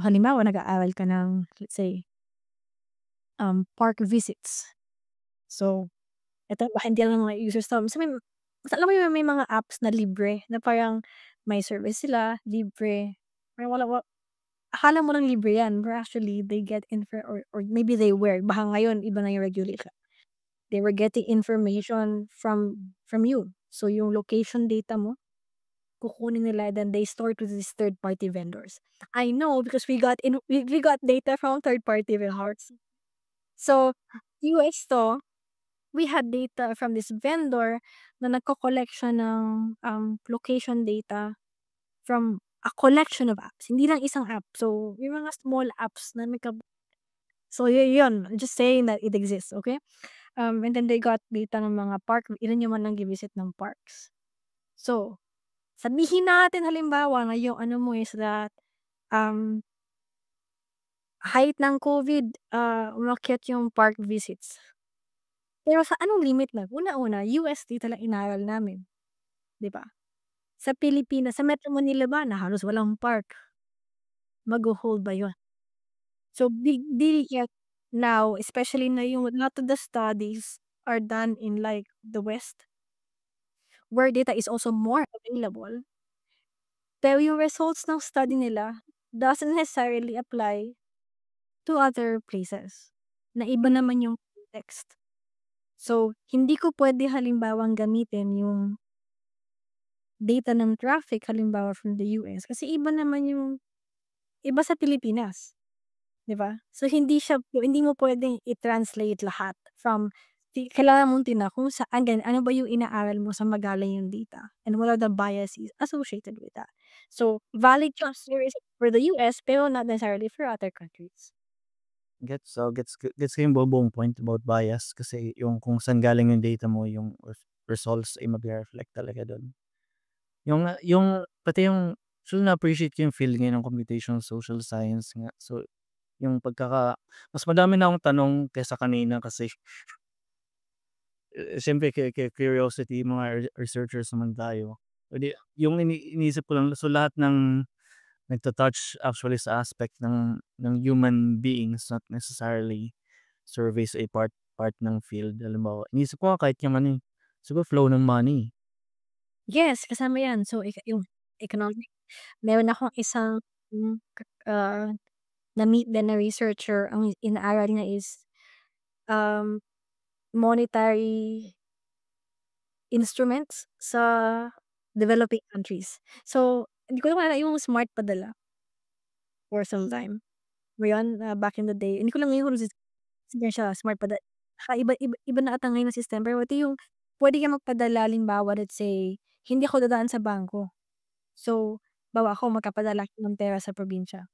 halimbawa nag-aaral ka ng let's say, park visits. So, eto baka hindi alam ng mga users 'to, basta alam mo yung may mga apps na libre na parang may service sila, libre, parang akala mo lang libre yan, but actually they get or maybe they were, baka ngayon iba na yung regulation. They were getting information from you. So, yung location data mo, kukunin nila then they store to these third party vendors. I know because we got data from third party vendors. So, US 'to, we had data from this vendor na nagko-collect siya ng, location data from a collection of apps, hindi lang isang app. So, yung mga small apps na so yun, I'm just saying that it exists, okay? And then they got data ng mga ilan yung mga nagvi-visit ng parks. So, sabihin natin halimbawa na yung ano mo is that, um, height ng COVID, umakyat yung park visits. Pero sa anong limit lang? Una-una, UST talagang inaral namin, 'di ba? Sa Pilipinas, sa Metro Manila ba na halos walang park, magho-hold ba yun? So, big deal yan now, especially na yung a lot of the studies are done in like the West, where data is also more available. Pero yung results ng study nila doesn't necessarily apply to other places, na iba naman yung context. So, hindi ko puwede halimbawang gamitin yung data ng traffic halimbawa from the US kasi iba naman yung iba sa Pilipinas, 'di ba? So, hindi mo puwedeng i-translate lahat from kailangan mong tingnan kung saan ano ba yung inaaral mo, saan magaling yung data, and what are the biases associated with that. So, valid consideration for the US pero not necessarily for other countries. Gets ko yung buong point about bias kasi yung kung saan galing yung data mo, yung results ay magre-reflect talaga dun. Yung pati yung so na-appreciate ko yung field ngayon ng computational social science nga. So, yung mas madami na akong tanong kaysa kanina kasi siyempre curiosity, mga researchers naman tayo. Puwede yung iniisip ko lang, so lahat ng nagta-touch actually sa aspect ng human beings, not necessarily surveys ay part ng field. Halimbawa, iniisip ko nga kahit yung ano, siguro flow ng money. Yes, kasama yan. So, yung economic meron akong isang, hmm, ah, na-meet din na researcher ang inaaral niya is, um, monetary instruments sa developing countries. So, hindi ko lang maalala yung smart padala for some time. Ba yun, back in the day, hindi ko lang ngayon kung siya smart padala. Iba na ata ngayon ang system pero ito yung puwede kang magpadala halimbawa let's say, hindi ako dadaan sa bangko. So, halimbawa ako magpapadala ako ng pera sa probinsya.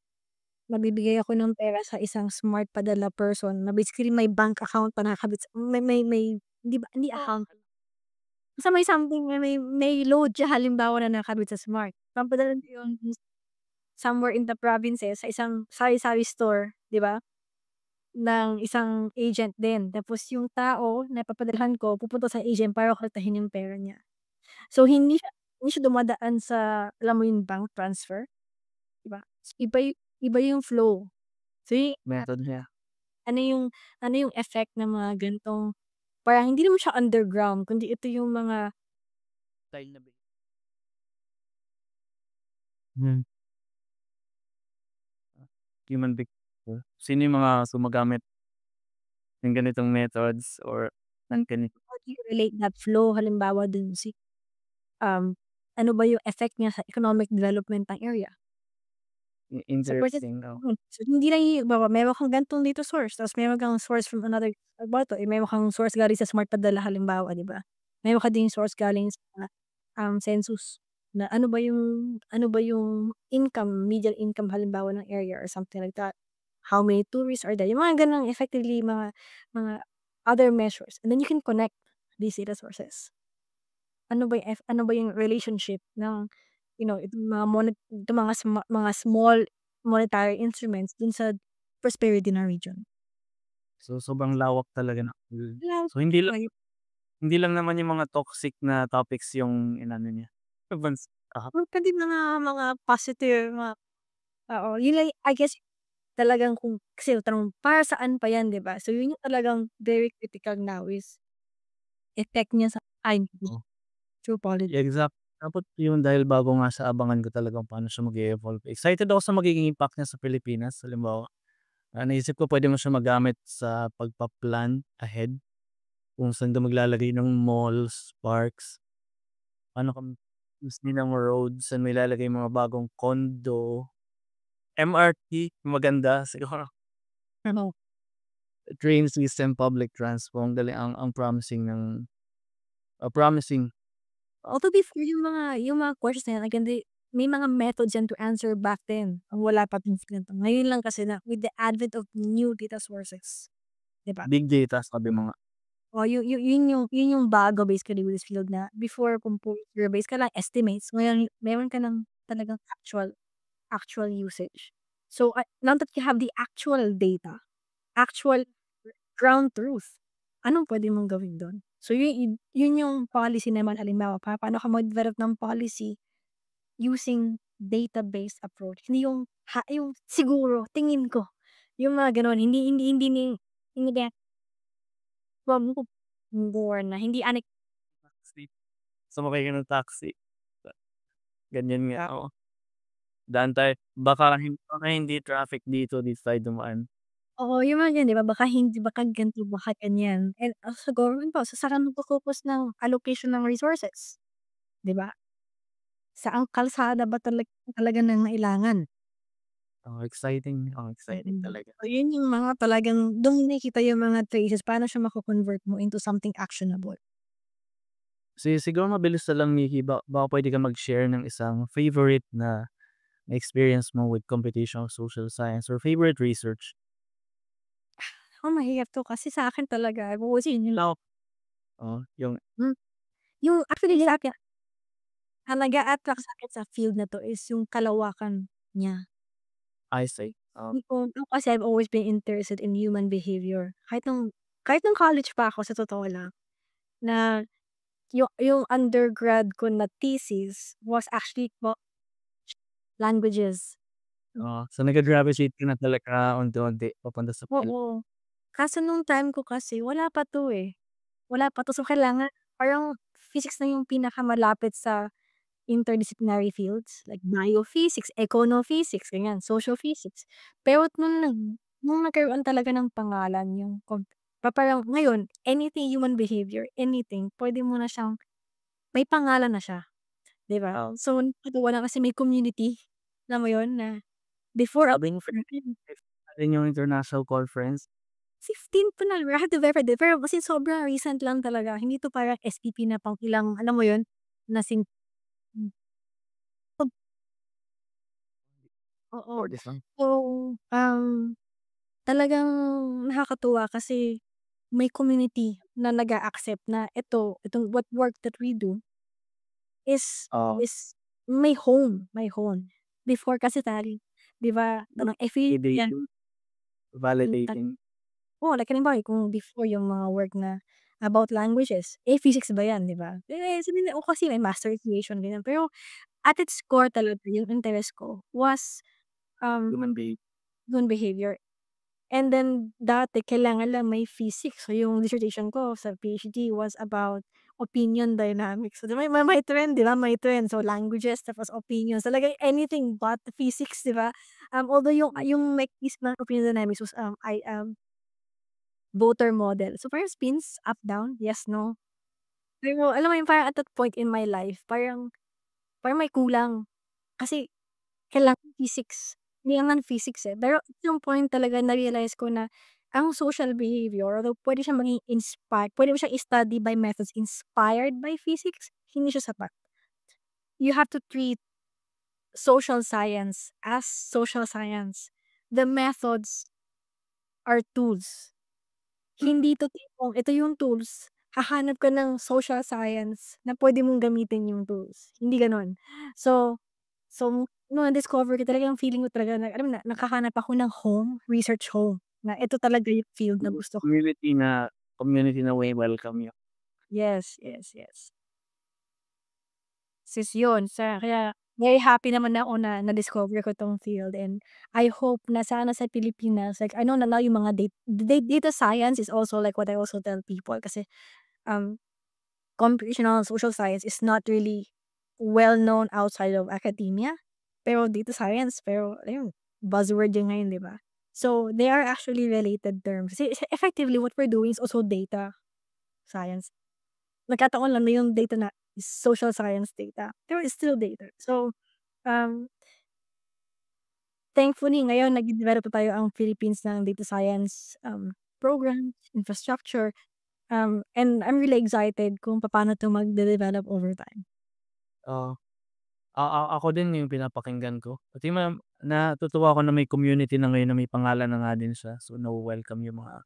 Magbibigay ako ng pera sa isang smart padala person na basically may bank account pa nakakabit may hindi account. Basta may something na may load siya halimbawa na nakakabit sa smart. Papadalhan ko yun somewhere in the provinces sa isang sari-sari store, 'di ba, ng isang agent din. Tapos yung tao na papadalhan ko pupunta sa agent para kolektahin yung pera niya. So hindi siya dumadaan sa alam mo yung bank transfer, 'di ba? Iba yung flow. So Method niya. ano yung ano yung effect ng mga ganitong parang hindi naman siya underground kundi ito yung mga Style na hmm, human behavior. Sino yung mga gumagamit ng ganitong methods or ng ganito how do you relate that flow halimbawa dun um, ano ba yung effect niya sa economic development ng area? Sa purchase interesting, oh. so hindi lang yung halimbawa meron kang ganitong data source tapos meron kang source from another halimbawa meron kang source galing sa smart padala halimbawa 'di ba? Meron ka ding source galing sa, census na ano ba yung income, median income halimbawa ng area or something like that. How many tourists are there? Yung mga gano'ng effectively mga other measures and then you can connect these data sources. Ano ba yung relationship ng, itong mga small monetary instruments dun sa prosperity ng region. So, sobrang lawak talaga ng field. Love So, hindi lang naman yung mga toxic na topics yung inano niya, advance or puwede mga positive oo, yun lang I guess talagang kung kasi yung tanong para saan pa yan 'di ba? So yun yung talagang very critical now is effect niya sa IMT oo. through policy. Exact dapat yun dahil bago nga siya abangan ko talaga kung paano siya mag-e-evolve. Excited ako sa magiging impact niya sa Pilipinas. Halimbawa, naisip ko puwede mo siya magamit sa pagpa-plan ahead kung saan ka maglalagay ng malls, parks, paano ka mas din ng roads, saan mo ilalagay yung mga bagong condo, MRT maganda siguro, ano, train system, public transport, ang galing ang promising promising. Although before yung mga questions na yan again may mga methods yan to answer back then, wala pa din ganito. Ngayon lang kasi na with the advent of new data sources, 'di ba? Big data sabi mo nga. O yun yung bago basically with this field na before kung pure based ka lang estimates, ngayon meron ka ng talagang actual usage. So, now that you have the actual data, actual ground truth anong pwede mong gawin dun? So yun yung policy naman halimbawa paano ka mag-develop ng policy using data-based approach. Hindi yung siguro, tingin ko, yung mga gano'n hindi kaya more na hindi Taxi. Sumakay ka ng taxi. Ganyan nga, oo. Daan tayo baka hindi traffic dito tayo dumaan. oo, yung mga ganyan 'di ba baka ganito, baka ganyan and sa government pa saan nagfo-focus ng allocation ng resources, 'di ba? Saang kalsada ba talaga nangangailangan? Exciting talaga. So yun yung mga talagang dun mo nakikita yung mga traces paano siya mako-convert mo into something actionable. Siguro mabilis na lang Nikki, baka puwede kang mag-share ng isang favorite na experience mo with computational social science or favorite research? Ako mahirap 'to kasi sa'kin talaga bubusin yun lang Yung hmm, yung actually sa'kin ang nag-a-attract sa'kin sa field na 'to is yung kalawakan niya. eyesight, Ako kasi I've always been interested in human behavior. Kahit nung college pa ako sa totoo lang, na yung undergrad ko na thesis was actually about languages. so nagga-gravitate ka na talaga unti-unti papunta sa field. Oo. Kaso nung time ko kasi wala pa 'to, eh, wala pa 'to. So kailangan parang physics na yung pinakamalapit sa interdisciplinary fields like biophysics, econophysics, ganyan, social physics. Pero nung nagkaroon talaga ng pangalan yung parang ngayon anything human behavior, anything puwede mo na siyang may pangalan na siya, 'di ba? Um, So nakakatuwa lang kasi may community, alam mo yun na before Sabi mo 5 na rin yung international conference. 15 pa na I have to verify din pero kasi sobrang recent lang talaga hindi 'to parang SPP na pang ilang alam mo yun, na oo. For this one? So, talagang nakakatuwa kasi may community na nag-a-accept na itong what work that we do is Oo, is may home. Before kasi 'di ba, parang efficient validating, yung validating. oo, like halimbawa kung before yung mga work na about languages, physics ba 'yan, 'di ba? Sabihin na, "O kasi may master equation," ganyan. Pero at its core talaga yung interest ko was, um, Human being. human behavior. And then dati kailangan lang may physics. So yung dissertation ko sa PhD was about opinion dynamics. So 'di ba may trend 'di ba, may trend. So languages tapos opinions, talagang anything but physics 'di ba? Although yung may case ng opinion dynamics was, voter model. So parang spins up, down, yes, no. Pero alam mo yun parang at that point in my life parang parang may kulang. Kasi kailangan physics, hindi naman physics, eh. Pero at yung point talaga na-realize ko na ang social behavior although puwede siyang maging puwede mo siyang i-study by methods inspired by physics, hindi siya sapat. You have to treat social science as social science. The methods are tools. Hindi 'to tipong ito yung tools, hahanap ka ng social science na puwede mong gamitin yung tools, hindi gano'n. So nung na-discover ko talagang feeling ko talaga na alam mo na nakahanap ako ng research home, na ito talaga yung field na gusto ko. Community na may welcome you. Yes, yes, yes. Sis yun kaya very happy naman ako na na-discover ko 'tong field and I hope na sana sa Pilipinas like I know na now yung mga data science is also like what I also tell people kasi, um, computational social science is not really well known outside of academia. Pero data science, pero ayun, buzzword yun ngayon, 'di ba? So, they are actually related terms. Kasi effectively what we're doing is also data science. Nagkataon lang na yung data na is social science data, pero it's still data. So, um, thankfully ngayon nagde-develop na tayo ang Philippines ng data science, programs, infrastructure, and I'm really excited kung papaano 'to magde-develop over time. Oo. Ako din yung pinapakinggan ko. Pati natutuwa ako na may community na ngayon na may pangalan na nga din siya. So, nawe-welcome yung mga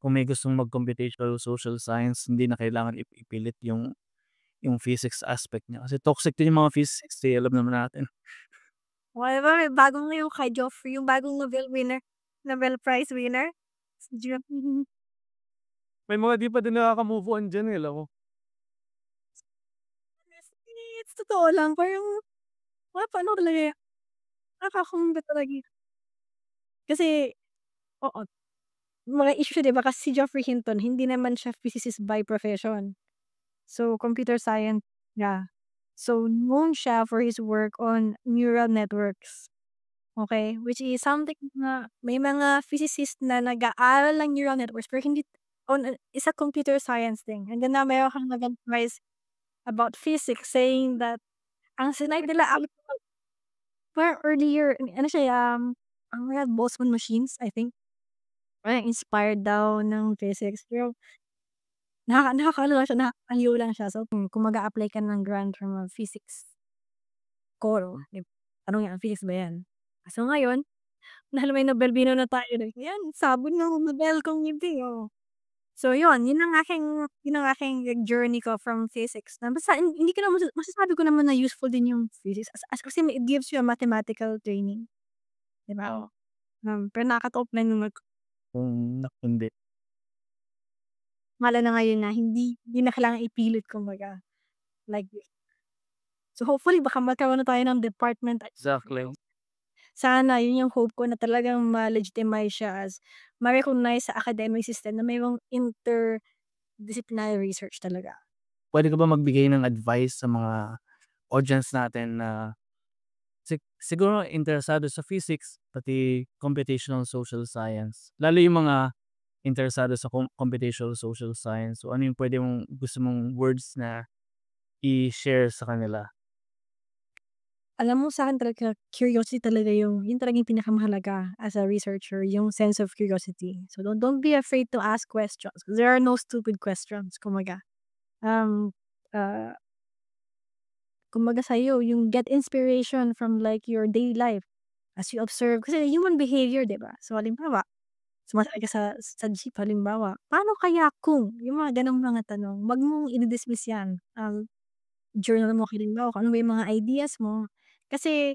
kung may gustong mag-computational social science, hindi na kailangan ipilit yung physics aspect niya. Kasi toxic din yung mga physics, eh, alam naman natin. Oh, 'di ba may bagong yung kay Joffrey, yung bagong Nobel Prize winner, si May mga di pa din nakaka-move on diyan, eh, alam mo. Honestly, it's totoo lang parang paano talaga nakakakamangga talaga, kasi oo, mga issue 'di ba kasi si Geoffrey Hinton hindi naman siya physicist by profession. So, computer science siya. So, known siya for his work on neural networks, okay. Which is something na may mga physicist na nag-aaral ng neural networks pero hindi is a computer science thing. And then na meron kang nag-advice about physics saying that ang sinight nila parang earlier ano siya, ang mga Boltzmann machines, I think. Parang inspired daw ng physics pero nakakaano lang siya, nakakaaliw lang siya. So, kung mag-a-apply ka ng grant from a physics core, tanong niya, physics ba 'yan? So ngayon, dahil may Nobel winner na tayo na, yan sabog ng Nobel kung hindi, oh. So yun ang aking journey ko from physics na basta hindi ko naman masasabi ko naman na useful din yung physics as kasi it gives you a mathematical training, 'di ba? Oo. Pero nakaka-top na yung Kung hindi. akala na ngayon na hindi na kailangang ipilit kumbaga, like so hopefully baka magkaroon na tayo ng department at Exactly. sana yun yung hope ko na talagang ma-legitimize siya as ma-recognize sa academic system na mayroong interdisciplinary research talaga. Puwede ka ba magbigay ng advice sa mga audience natin na siguro interesado sa physics, pati computational social science, lalo yung mga interesado sa computational social science. So, ano yung gusto mong words na i-share sa kanila? Alam mo sa'kin talaga curiosity talaga yun talaga yung pinakamahalaga as a researcher, yung sense of curiosity. So don't be afraid to ask questions 'cause there are no stupid questions kumbaga. Um, ah, kumbaga sa'yo yung get inspiration from like your daily life as you observe kasi human behavior 'di ba? So halimbawa, sumasakay ka sa jeep halimbawa, paano kaya kung, yung mga gano'ng mga tanong, 'wag mong i-dismiss 'yan. Journal mo halimbawa kung ano ba yung mga ideas mo. Kasi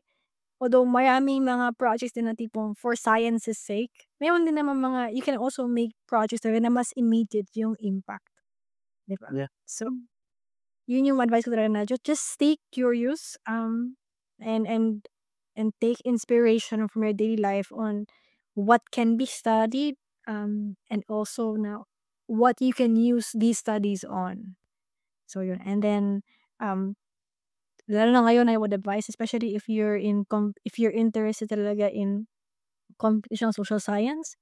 although maraming mga projects din na tipong for science's sake, meron din naman mga you can also make projects talaga na mas immediate yung impact, 'di ba? Yeah. So, yun yung advice ko talaga na just stay curious, and and and take inspiration from your daily life on what can be studied, and also now what you can use these studies on. So yun, and then, um lalo na ngayon I would advise especially if you're interested talaga in computational social science,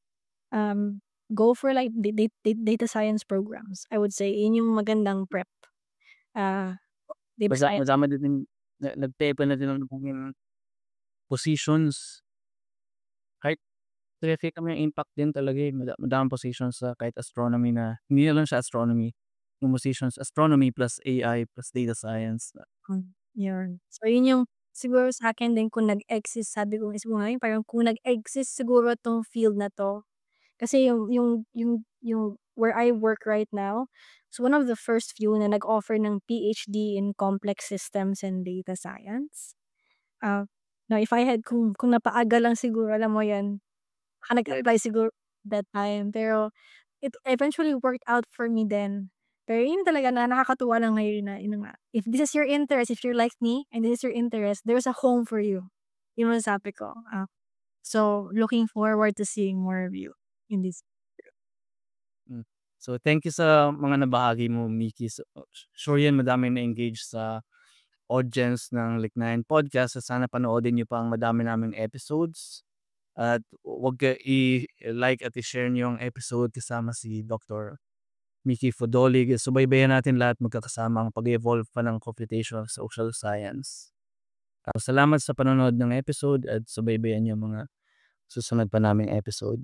um, go for like data science programs. I would say yun yung magandang prep. Ah, data science Madami din nagpe-open na din ng mga positions. Kahit terrific naman yung impact din talaga, eh, madaming positions sa kahit astronomy na hindi na lang siya astronomy, yung positions astronomy plus AI plus data science. yun. So yun yung siguro sa'kin din kung nag-exist sabi ko mismo nga yun parang kung nag-exist siguro 'tong field na 'to. Kasi yung where I work right now, so one of the first few na nag-offer ng PhD in complex systems and data science. Now if I had kung napaaga lang siguro alam mo yan, baka nag-apply siguro that time pero it eventually worked out for me then. Pero yun talaga na nakakatuwa lang ngayon na yun nga, if this is your interest, if you're like me and this is your interest, there's a home for you. Yun masasabi ko. So looking forward to seeing more of you in this. Hmm. So, thank you sa mga nabahagi mo, Mickey. So, sure yan madaming na-engage sa audience ng Liknayan Podcast. So, sana panoodin niyo pa ang madami naming episodes. At huwag i-like at i-share niyo ang episode kasama si Dr. Mickey Fodoli. Subaybayan natin lahat magkakasama ang pag-evolve pa ng computational social science. Salamat sa panonood ng episode at subaybayan niyo mga susunod pa naming episode.